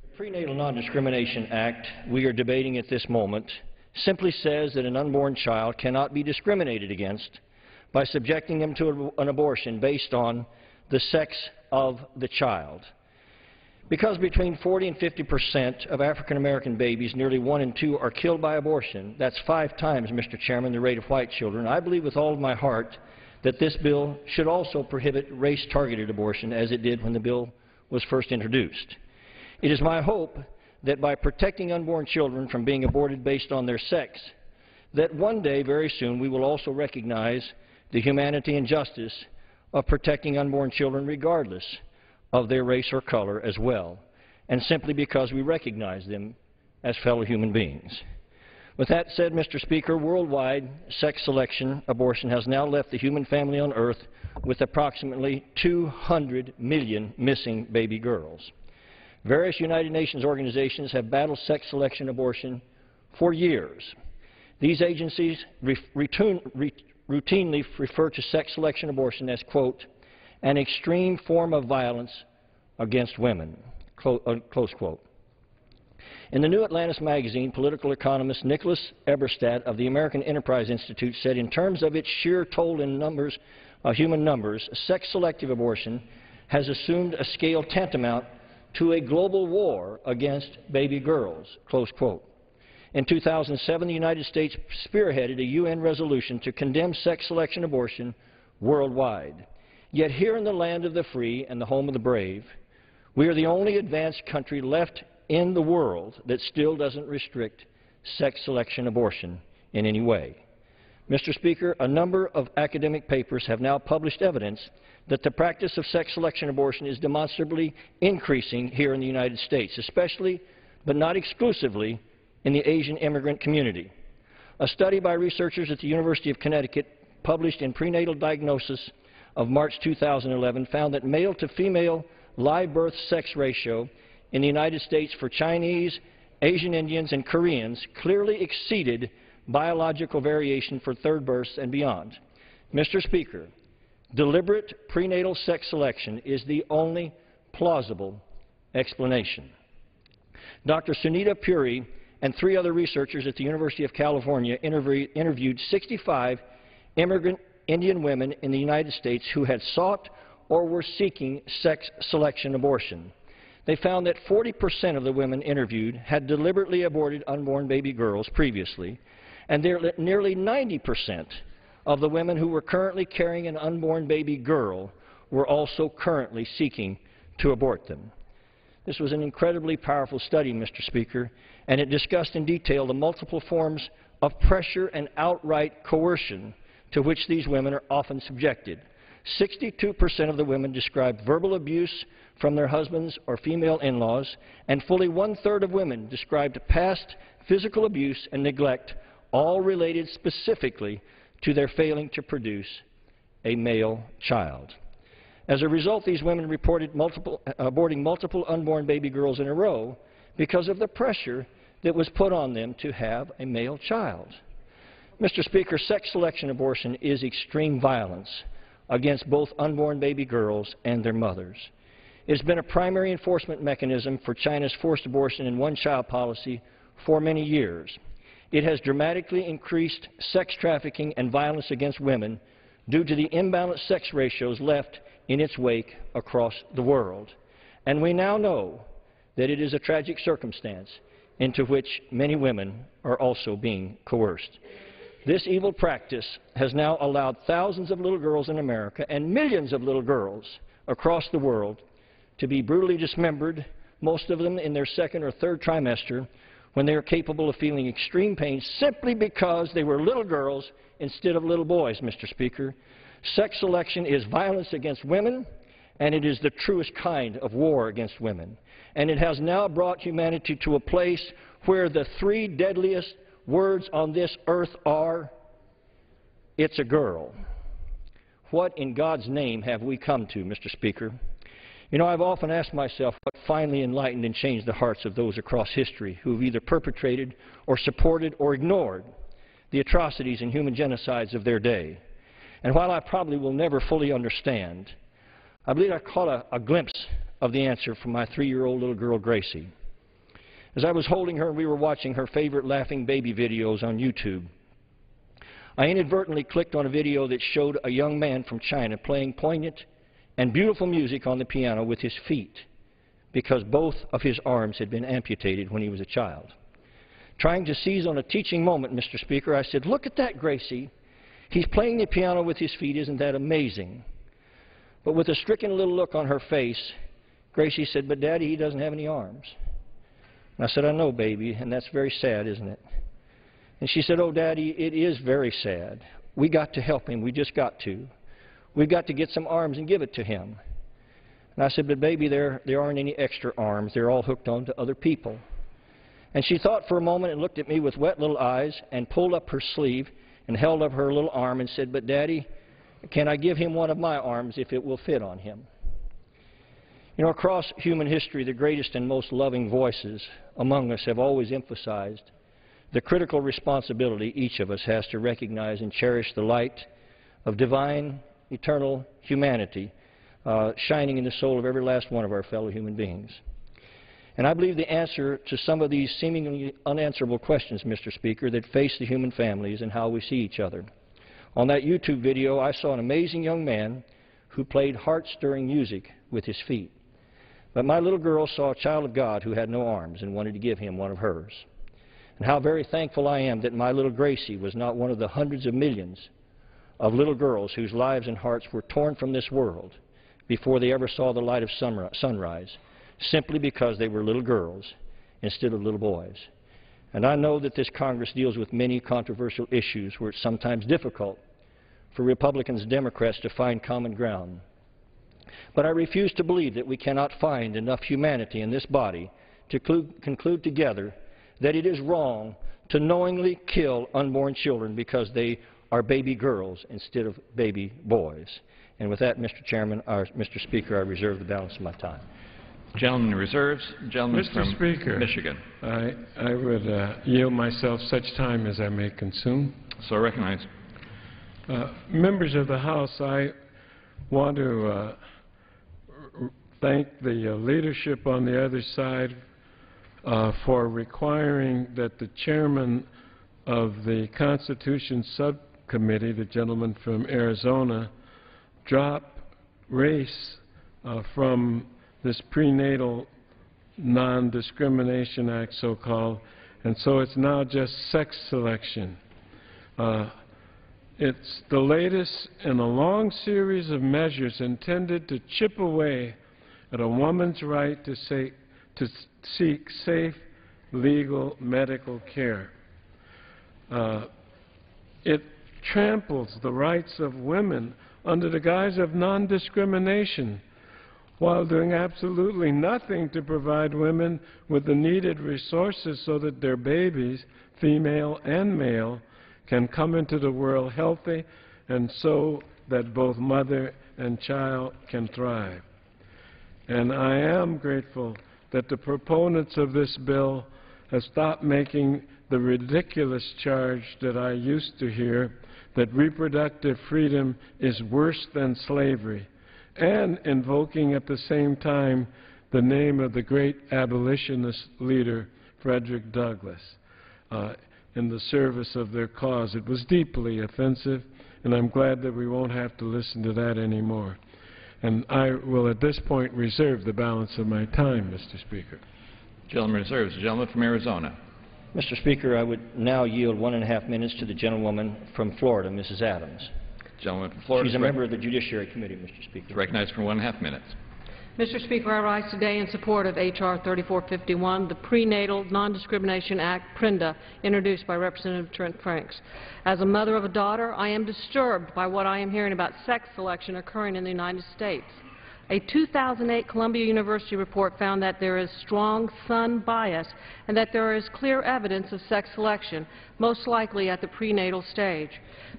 The Prenatal Non-Discrimination Act we are debating at this moment simply says that an unborn child cannot be discriminated against by subjecting them to an abortion based on the sex of the child. Because between 40 and 50% of African American babies, nearly 1 in 2, are killed by abortion, that's 5 times, Mr. Chairman, the rate of white children. I believe with all of my heart that this bill should also prohibit race-targeted abortion, as it did when the bill was first introduced. It is my hope that by protecting unborn children from being aborted based on their sex, that one day, very soon, we will also recognize the humanity and justice of protecting unborn children regardless of their race or color as well, and simply because we recognize them as fellow human beings. With that said, Mr. Speaker, worldwide sex selection abortion has now left the human family on Earth with approximately 200 million missing baby girls. Various United Nations organizations have battled sex selection abortion for years. These agencies routinely refer to sex selection abortion as, quote, an extreme form of violence against women, close quote. In the New Atlantis magazine, political economist Nicholas Eberstadt of the American Enterprise Institute said, in terms of its sheer toll in numbers, human numbers, sex-selective abortion has assumed a scale tantamount to a global war against baby girls, close quote. In 2007, the United States spearheaded a UN resolution to condemn sex selection abortion worldwide. Yet here in the land of the free and the home of the brave, we are the only advanced country left in the world that still doesn't restrict sex selection abortion in any way. Mr. Speaker, a number of academic papers have now published evidence that the practice of sex selection abortion is demonstrably increasing here in the United States, especially, but not exclusively, in the Asian immigrant community. A study by researchers at the University of Connecticut published in Prenatal Diagnosis of March 2011 found that male-to-female live birth sex ratio in the United States for Chinese, Asian Indians, and Koreans clearly exceeded biological variation for third births and beyond. Mr. Speaker, deliberate prenatal sex selection is the only plausible explanation. Dr. Sunita Puri and 3 other researchers at the University of California interviewed 65 immigrant Indian women in the United States who had sought or were seeking sex selection abortion. They found that 40% of the women interviewed had deliberately aborted unborn baby girls previously, and nearly 90% of the women who were currently carrying an unborn baby girl were also currently seeking to abort them. This was an incredibly powerful study, Mr. Speaker, and it discussed in detail the multiple forms of pressure and outright coercion to which these women are often subjected. 62% of the women described verbal abuse from their husbands or female in-laws, and fully 1/3 of women described past physical abuse and neglect, all related specifically to their failing to produce a male child. As a result, these women reported aborting multiple unborn baby girls in a row because of the pressure that was put on them to have a male child. Mr. Speaker, sex selection abortion is extreme violence against both unborn baby girls and their mothers. It's been a primary enforcement mechanism for China's forced abortion and one-child policy for many years. It has dramatically increased sex trafficking and violence against women due to the imbalanced sex ratios left in its wake across the world. And we now know that it is a tragic circumstance into which many women are also being coerced. This evil practice has now allowed thousands of little girls in America and millions of little girls across the world to be brutally dismembered, most of them in their 2nd or 3rd trimester, when they are capable of feeling extreme pain simply because they were little girls instead of little boys, Mr. Speaker. Sex selection is violence against women, and it is the truest kind of war against women. And it has now brought humanity to a place where the 3 deadliest words on this earth are, "It's a girl." What in God's name have we come to, Mr. Speaker? You know, I've often asked myself what finally enlightened and changed the hearts of those across history who have either perpetrated or supported or ignored the atrocities and human genocides of their day. And while I probably will never fully understand, I believe I caught a glimpse of the answer from my 3-year-old little girl, Gracie. As I was holding her and we were watching her favorite laughing baby videos on YouTube, I inadvertently clicked on a video that showed a young man from China playing poignant and beautiful music on the piano with his feet because both of his arms had been amputated when he was a child. Trying to seize on a teaching moment, Mr. Speaker, I said, "Look at that, Gracie. He's playing the piano with his feet. Isn't that amazing?" But with a stricken little look on her face, Gracie said, "But Daddy, he doesn't have any arms." And I said, "I know, baby, and that's very sad, isn't it?" And she said, "Oh, Daddy, it is very sad. We got to help him. We just got to. We've got to get some arms and give it to him." And I said, "But baby, there aren't any extra arms. They're all hooked on to other people." And she thought for a moment and looked at me with wet little eyes and pulled up her sleeve and held up her little arm and said, "But Daddy, can I give him one of my arms if it will fit on him?" You know, across human history, the greatest and most loving voices among us have always emphasized the critical responsibility each of us has to recognize and cherish the light of divine, eternal humanity shining in the soul of every last one of our fellow human beings. And I believe the answer to some of these seemingly unanswerable questions, Mr. Speaker, that face the human families and how we see each other. On that YouTube video, I saw an amazing young man who played heart-stirring music with his feet. But my little girl saw a child of God who had no arms and wanted to give him one of hers. And how very thankful I am that my little Gracie was not one of the hundreds of millions of little girls whose lives and hearts were torn from this world before they ever saw the light of sunrise, simply because they were little girls instead of little boys. And I know that this Congress deals with many controversial issues where it's sometimes difficult for Republicans and Democrats to find common ground. But I refuse to believe that we cannot find enough humanity in this body to conclude together that it is wrong to knowingly kill unborn children because they are baby girls instead of baby boys. And with that, Mr. Speaker, I reserve the balance of my time. Gentleman reserves. Gentleman Mr. from Speaker, Michigan. I would yield myself such time as I may consume. So recognize. Members of the House, I want to thank the leadership on the other side for requiring that the chairman of the Constitution Subcommittee, the gentleman from Arizona, drop race from this prenatal non-discrimination act, so-called, and so it's now just sex selection. It's the latest in a long series of measures intended to chip away at a woman's right to seek safe, legal medical care. It tramples the rights of women under the guise of non-discrimination, while doing absolutely nothing to provide women with the needed resources so that their babies, female and male, can come into the world healthy and so that both mother and child can thrive. And I am grateful that the proponents of this bill have stopped making the ridiculous charge that I used to hear that reproductive freedom is worse than slavery, and invoking at the same time the name of the great abolitionist leader, Frederick Douglass, in the service of their cause. It was deeply offensive, and I'm glad that we won't have to listen to that anymore. And I will at this point reserve the balance of my time, Mr. Speaker. Gentleman reserves. The gentleman from Arizona. Mr. Speaker, I would now yield 1.5 minutes to the gentlewoman from Florida, Mrs. Adams. Gentleman from Florida. She's a member of the Judiciary Committee, Mr. Speaker. Recognized for 1.5 minutes. Mr. Speaker, I rise today in support of H.R. 3451, the Prenatal Non-Discrimination Act, PRENDA, introduced by Representative Trent Franks. As a mother of a daughter, I am disturbed by what I am hearing about sex selection occurring in the United States. A 2008 Columbia University report found that there is strong son bias and that there is clear evidence of sex selection, most likely at the prenatal stage.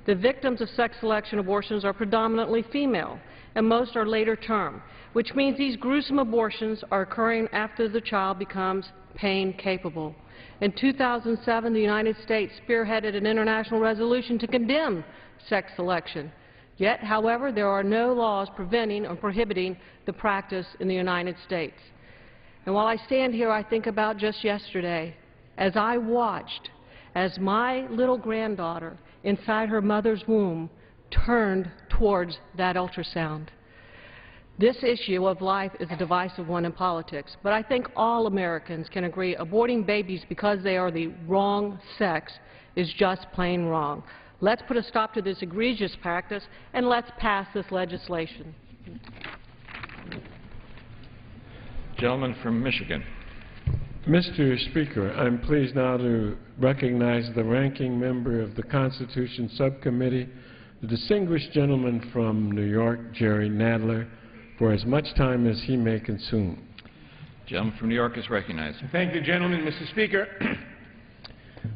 The victims of sex selection abortions are predominantly female, and most are later term, which means these gruesome abortions are occurring after the child becomes pain capable. In 2007, the United States spearheaded an international resolution to condemn sex selection. Yet, however, there are no laws preventing or prohibiting the practice in the United States. And while I stand here, I think about just yesterday, as I watched as my little granddaughter inside her mother's womb turned towards that ultrasound. This issue of life is a divisive one in politics, but I think all Americans can agree aborting babies because they are the wrong sex is just plain wrong. Let's put a stop to this egregious practice, and let's pass this legislation. Gentleman from Michigan. Mr. Speaker, I'm pleased now to recognize the ranking member of the Constitution Subcommittee, the distinguished gentleman from New York, Jerry Nadler, for as much time as he may consume. Gentleman from New York is recognized. Thank the gentleman, Mr. Speaker.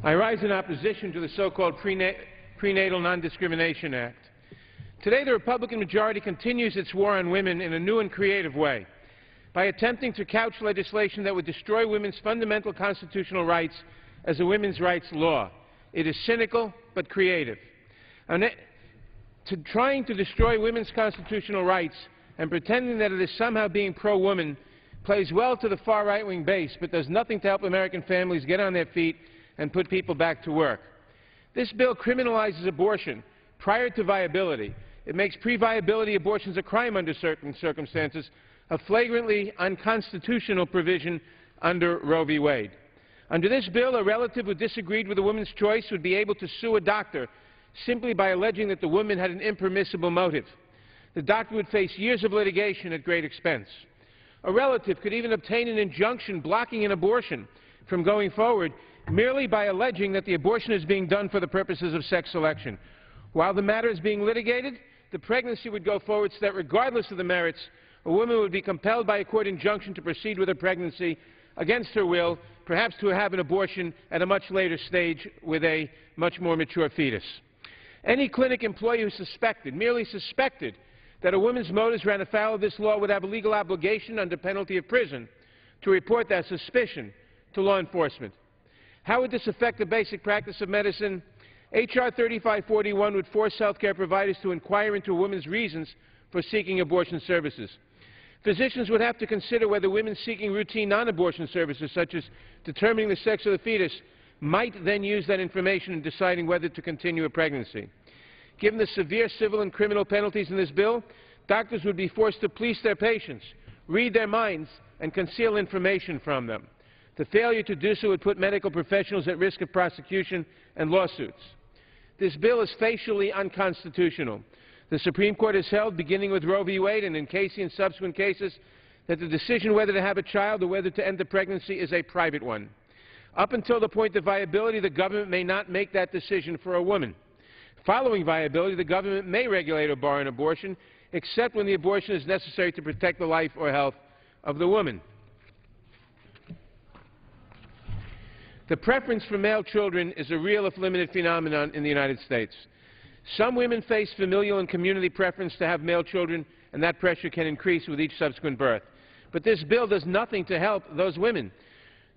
I rise in opposition to the so-called Prenatal Non-Discrimination Act. Today, the Republican majority continues its war on women in a new and creative way by attempting to couch legislation that would destroy women's fundamental constitutional rights as a women's rights law. It is cynical but creative. Trying to destroy women's constitutional rights and pretending that it is somehow being pro-woman plays well to the far right-wing base but does nothing to help American families get on their feet and put people back to work. This bill criminalizes abortion prior to viability. It makes pre-viability abortions a crime under certain circumstances, a flagrantly unconstitutional provision under Roe v. Wade. Under this bill, a relative who disagreed with a woman's choice would be able to sue a doctor simply by alleging that the woman had an impermissible motive. The doctor would face years of litigation at great expense. A relative could even obtain an injunction blocking an abortion from going forward merely by alleging that the abortion is being done for the purposes of sex selection. While the matter is being litigated, the pregnancy would go forward so that regardless of the merits, a woman would be compelled by a court injunction to proceed with her pregnancy against her will, perhaps to have an abortion at a much later stage with a much more mature fetus. Any clinic employee who suspected, merely suspected, that a woman's motives ran afoul of this law would have a legal obligation under penalty of prison to report that suspicion to law enforcement. How would this affect the basic practice of medicine? H.R. 3541 would force health care providers to inquire into a woman's reasons for seeking abortion services. Physicians would have to consider whether women seeking routine non-abortion services, such as determining the sex of the fetus, might then use that information in deciding whether to continue a pregnancy. Given the severe civil and criminal penalties in this bill, doctors would be forced to police their patients, read their minds, and conceal information from them. The failure to do so would put medical professionals at risk of prosecution and lawsuits. This bill is facially unconstitutional. The Supreme Court has held, beginning with Roe v. Wade and in Casey and subsequent cases, that the decision whether to have a child or whether to end the pregnancy is a private one. Up until the point of viability, the government may not make that decision for a woman. Following viability, the government may regulate or bar an abortion, except when the abortion is necessary to protect the life or health of the woman. The preference for male children is a real, if limited, phenomenon in the United States. Some women face familial and community preference to have male children, and that pressure can increase with each subsequent birth. But this bill does nothing to help those women.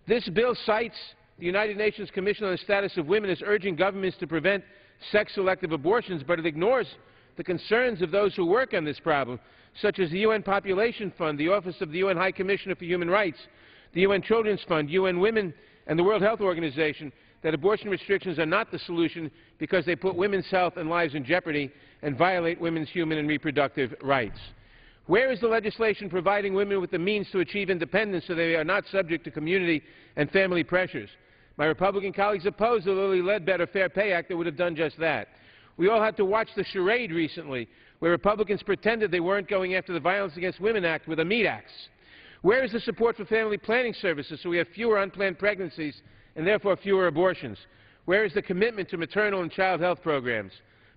This bill cites the United Nations Commission on the Status of Women as urging governments to prevent sex-selective abortions, but it ignores the concerns of those who work on this problem, such as the UN Population Fund, the Office of the UN High Commissioner for Human Rights, the UN Children's Fund, UN Women, and the World Health Organization, that abortion restrictions are not the solution because they put women's health and lives in jeopardy and violate women's human and reproductive rights. Where is the legislation providing women with the means to achieve independence so they are not subject to community and family pressures? My Republican colleagues opposed the Lilly Ledbetter Fair Pay Act that would have done just that. We all had to watch the charade recently where Republicans pretended they weren't going after the Violence Against Women Act with a meat axe. Where is the support for family planning services so we have fewer unplanned pregnancies and therefore fewer abortions? Where is the commitment to maternal and child health programs?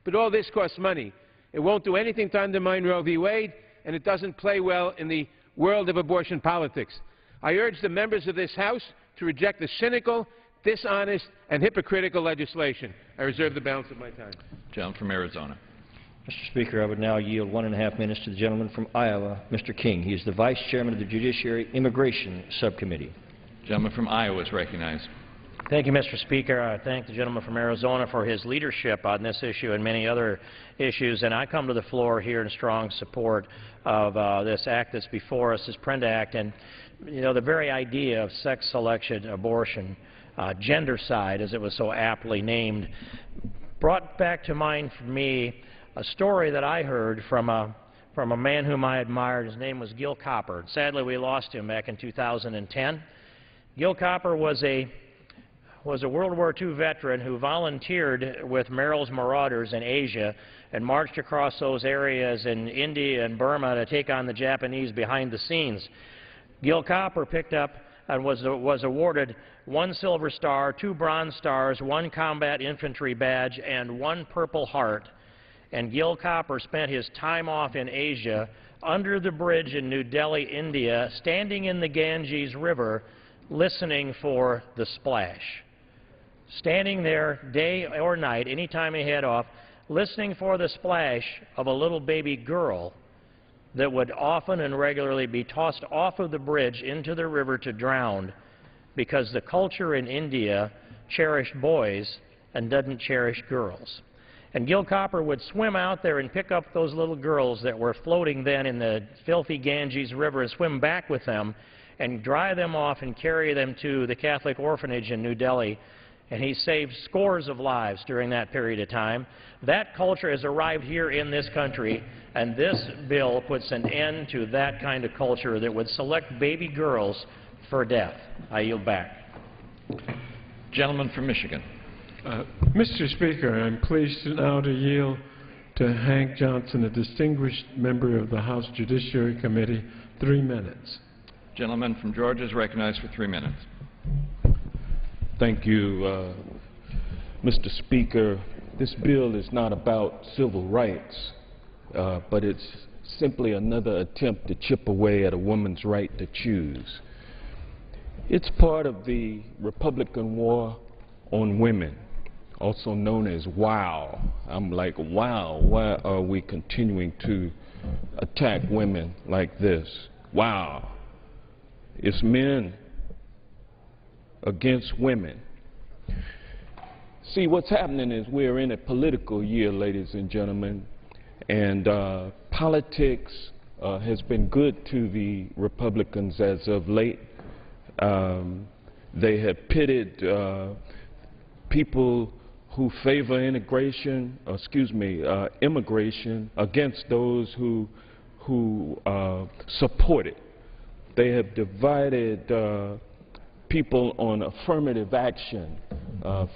But all this costs money. It won't do anything to undermine Roe v. Wade, and it doesn't play well in the world of abortion politics. I urge the members of this House to reject the cynical, dishonest, and hypocritical legislation. I reserve the balance of my time. Gentleman from Arizona. Mr. Speaker, I would now yield 1.5 minutes to the gentleman from Iowa, Mr. King. He is the Vice Chairman of the Judiciary Immigration Subcommittee. Gentleman from Iowa is recognized. Thank you, Mr. Speaker. I thank the gentleman from Arizona for his leadership on this issue and many other issues. And I come to the floor here in strong support of this act that's before us, this Prenda Act. And, you know, the very idea of sex selection, abortion, gendercide, as it was so aptly named, brought back to mind for me a story that I heard from a man whom I admired. His name was Gil Copper. Sadly, we lost him back in 2010. Gil Copper was a World War II veteran who volunteered with Merrill's Marauders in Asia and marched across those areas in India and Burma to take on the Japanese behind the scenes. Gil Copper picked up and was awarded 1 Silver Star, 2 Bronze Stars, 1 Combat Infantry Badge, and 1 Purple Heart. And Gil Copper spent his time off in Asia under the bridge in New Delhi, India, standing in the Ganges River, listening for the splash. Standing there day or night, any time he had off, listening for the splash of a little baby girl that would often and regularly be tossed off of the bridge into the river to drown, because the culture in India cherished boys and doesn't cherish girls. And Gil Copper would swim out there and pick up those little girls that were floating then in the filthy Ganges River and swim back with them and dry them off and carry them to the Catholic orphanage in New Delhi. And he saved scores of lives during that period of time. That culture has arrived here in this country, and this bill puts an end to that kind of culture that would select baby girls for death. I yield back. Gentleman from Michigan. Mr. Speaker, I'm pleased now to yield to Hank Johnson, a distinguished member of the House Judiciary Committee, 3 minutes. Gentleman from Georgia is recognized for 3 minutes. Thank you, Mr. Speaker. This bill is not about civil rights, but it's simply another attempt to chip away at a woman's right to choose. It's part of the Republican war on women, also known as WOW. I'm like, wow, why are we continuing to attack women like this? Wow. It's men against women. See, what's happening is we're in a political year, ladies and gentlemen, and politics has been good to the Republicans as of late. They have pitted people who favor immigration against those who support it. They have divided people on affirmative action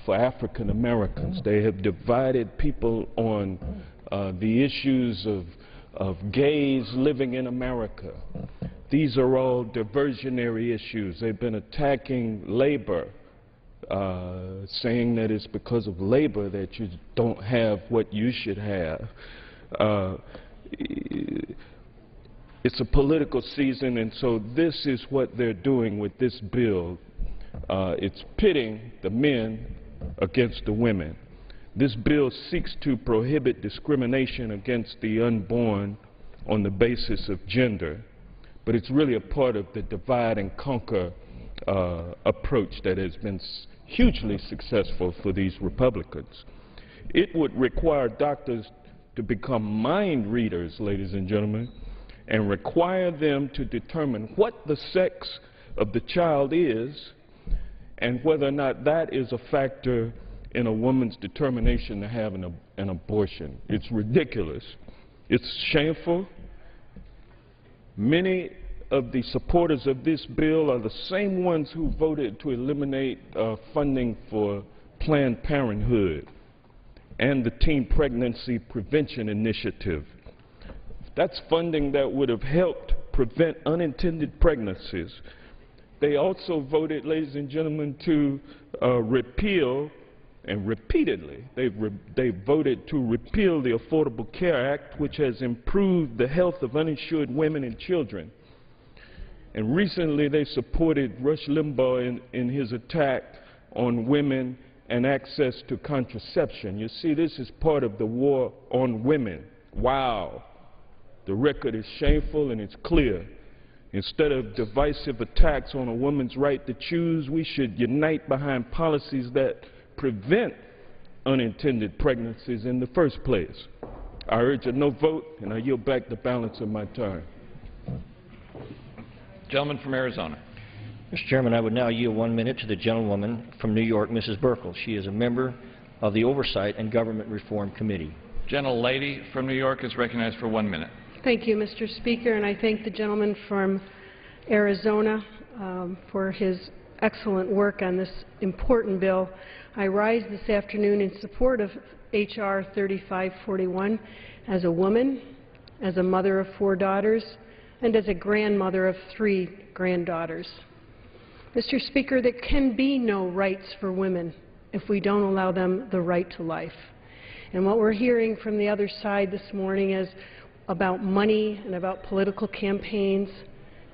for African Americans. They have divided people on the issues of gays living in America. These are all diversionary issues. They've been attacking labor, saying that it's because of labor that you don't have what you should have. It's a political season, and so this is what they're doing with this bill. It's pitting the men against the women. This bill seeks to prohibit discrimination against the unborn on the basis of gender, but it's really a part of the divide and conquer approach that has been hugely successful for these Republicans. It would require doctors to become mind readers, ladies and gentlemen, and require them to determine what the sex of the child is and whether or not that is a factor in a woman's determination to have an abortion. It's ridiculous. It's shameful. Many of the supporters of this bill are the same ones who voted to eliminate funding for Planned Parenthood and the Teen Pregnancy Prevention Initiative. That's funding that would have helped prevent unintended pregnancies. They also voted, ladies and gentlemen, to repeal and repeatedly they voted to repeal the Affordable Care Act, which has improved the health of uninsured women and children. And recently they supported Rush Limbaugh in his attack on women and access to contraception. You see, this is part of the war on women. Wow. The record is shameful and it's clear. Instead of divisive attacks on a woman's right to choose, we should unite behind policies that prevent unintended pregnancies in the first place. I urge a no vote, and I yield back the balance of my time. Gentleman from Arizona. Mr. Chairman, I would now yield 1 minute to the gentlewoman from New York, Mrs. Burkle. She is a member of the Oversight and Government Reform Committee. Gentlelady from New York is recognized for 1 minute. Thank you, Mr. Speaker, and I thank the gentleman from Arizona for his excellent work on this important bill. I rise this afternoon in support of H.R. 3541 as a woman, as a mother of 4 daughters, and as a grandmother of 3 granddaughters. Mr. Speaker, there can be no rights for women if we don't allow them the right to life. And what we're hearing from the other side this morning is about money and about political campaigns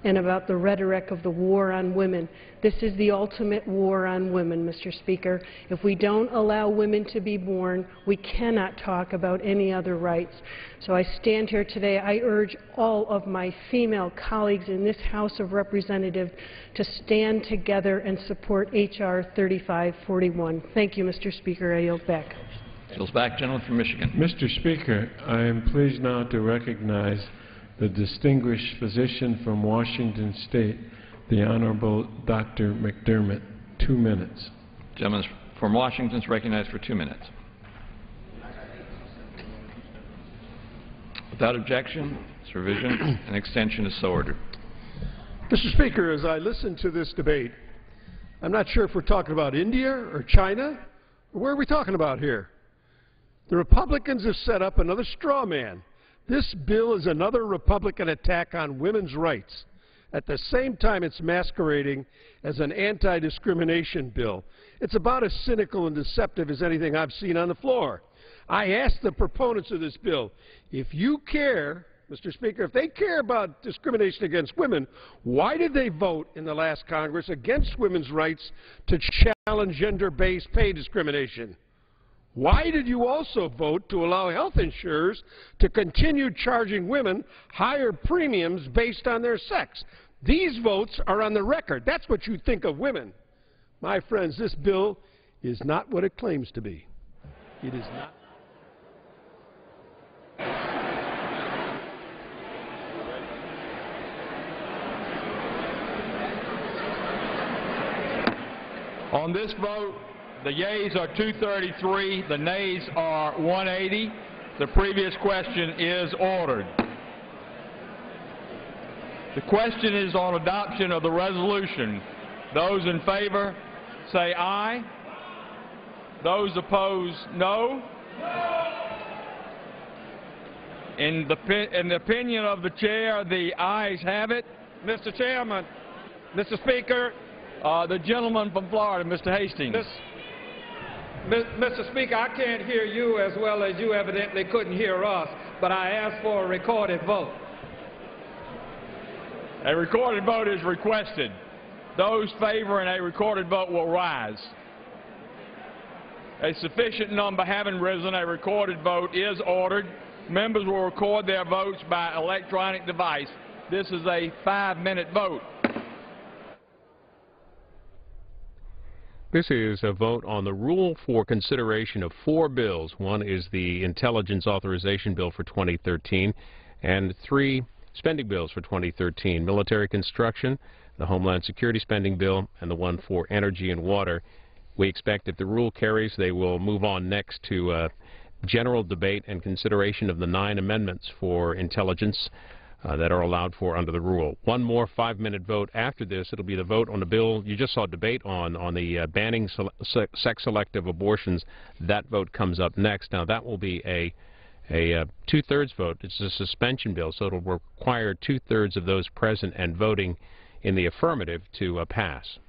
and about the rhetoric of the war on women. This is the ultimate war on women, Mr. Speaker. If we don't allow women to be born, we cannot talk about any other rights. So I stand here today. I urge all of my female colleagues in this House of Representatives to stand together and support H.R. 3541. Thank you, Mr. Speaker. I yield back. Yields back. Gentleman from Michigan. Mr. Speaker, I am pleased now to recognize the distinguished physician from Washington State, the Honorable Dr. McDermott. 2 minutes. Gentleman from Washington is recognized for 2 minutes. Without objection, this revision and extension is so ordered. Mr. Speaker, as I listen to this debate, I'm not sure if we're talking about India or China, or where are we talking about here? The Republicans have set up another straw man. This bill is another Republican attack on women's rights. At the same time, it's masquerading as an anti-discrimination bill. It's about as cynical and deceptive as anything I've seen on the floor. I asked the proponents of this bill, if you care, Mr. Speaker, if they care about discrimination against women, why did they vote in the last Congress against women's rights to challenge gender-based pay discrimination? Why did you also vote to allow health insurers to continue charging women higher premiums based on their sex? These votes are on the record. That's what you think of women. My friends, this bill is not what it claims to be. It is not. On this vote, the yeas are 233, the nays are 180. The previous question is ordered. The question is on adoption of the resolution. Those in favor say aye. Those opposed, no. In the opinion of the chair, the ayes have it. Mr. Chairman, Mr. Speaker. The gentleman from Florida, Mr. Hastings. Mr. Speaker, I can't hear you as well as you evidently couldn't hear us, but I asked for a recorded vote. A recorded vote is requested. Those favoring a recorded vote will rise. A sufficient number having risen, a recorded vote is ordered. Members will record their votes by electronic device. This is a 5-minute vote. This is a vote on the rule for consideration of 4 bills. One is the Intelligence Authorization Bill for 2013 and 3 spending bills for 2013, military construction, the Homeland Security spending bill, and the one for energy and water. We expect if the rule carries, they will move on next to general debate and consideration of the 9 amendments for intelligence that are allowed for under the rule. One more 5-minute vote after this. It'll be the vote on the bill you just saw debate on the banning sex-selective abortions. That vote comes up next. Now, that will be a 2/3 vote. It's a suspension bill, so it'll require 2/3 of those present and voting in the affirmative to pass.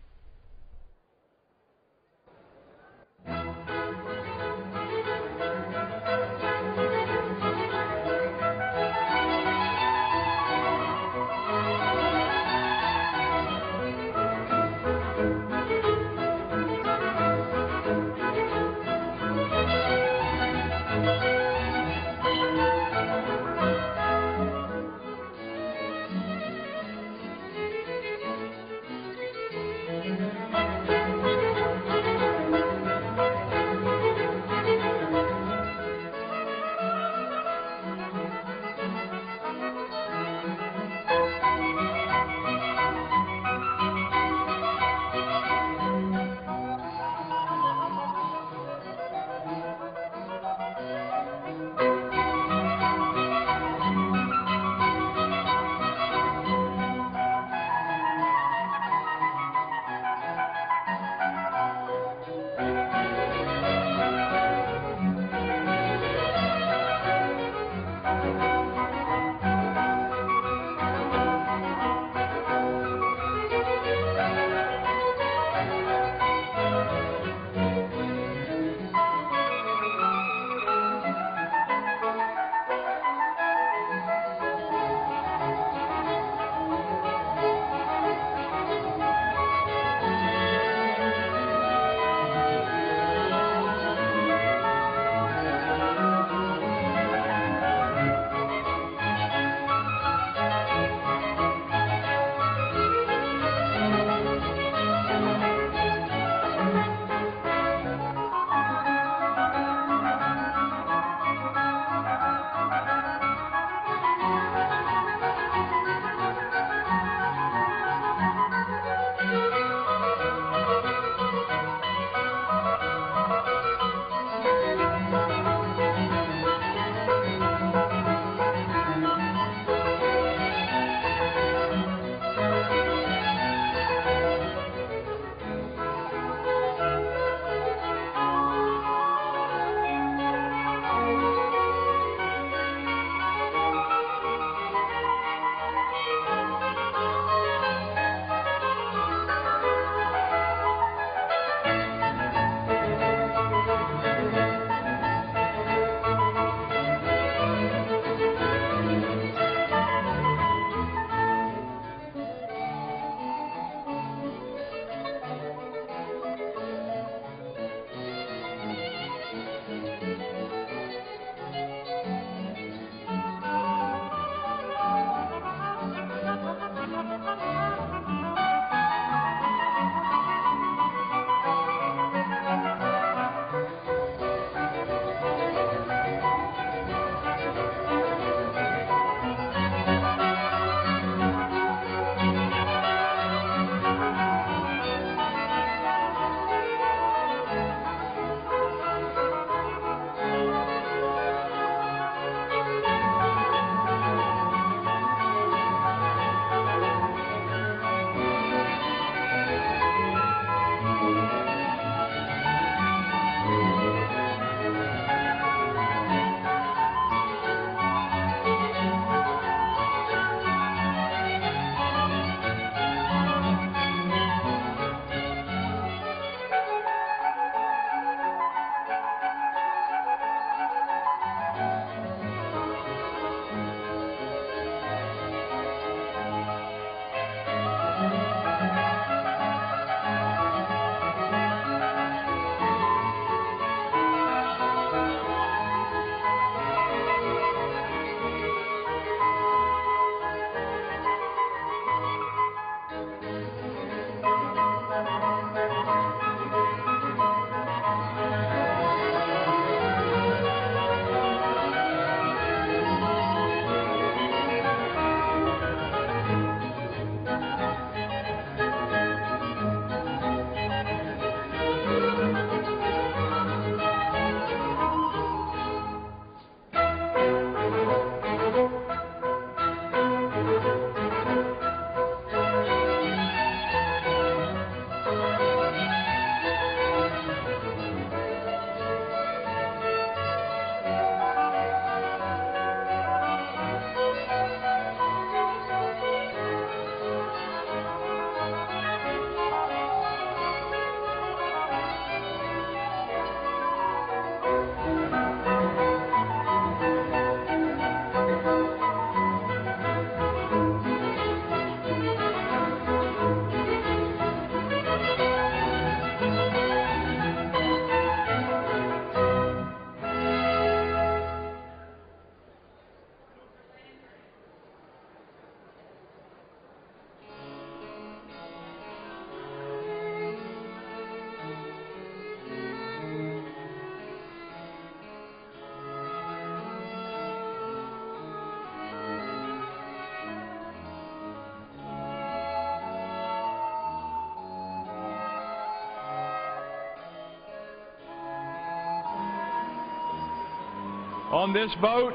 On this vote,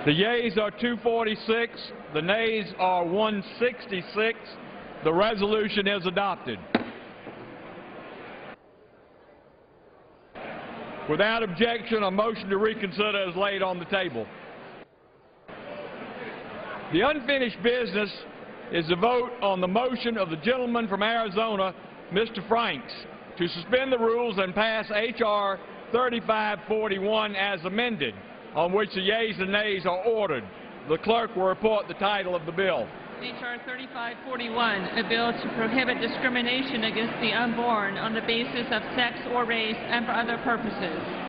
the yeas are 246, the nays are 166. The resolution is adopted. Without objection, a motion to reconsider is laid on the table. The unfinished business is the vote on the motion of the gentleman from Arizona, Mr. Franks, to suspend the rules and pass H.R. 3541 as amended, on which the yeas and nays are ordered. The clerk will report the title of the bill. H.R. 3541, a bill to prohibit discrimination against the unborn on the basis of sex or race and for other purposes.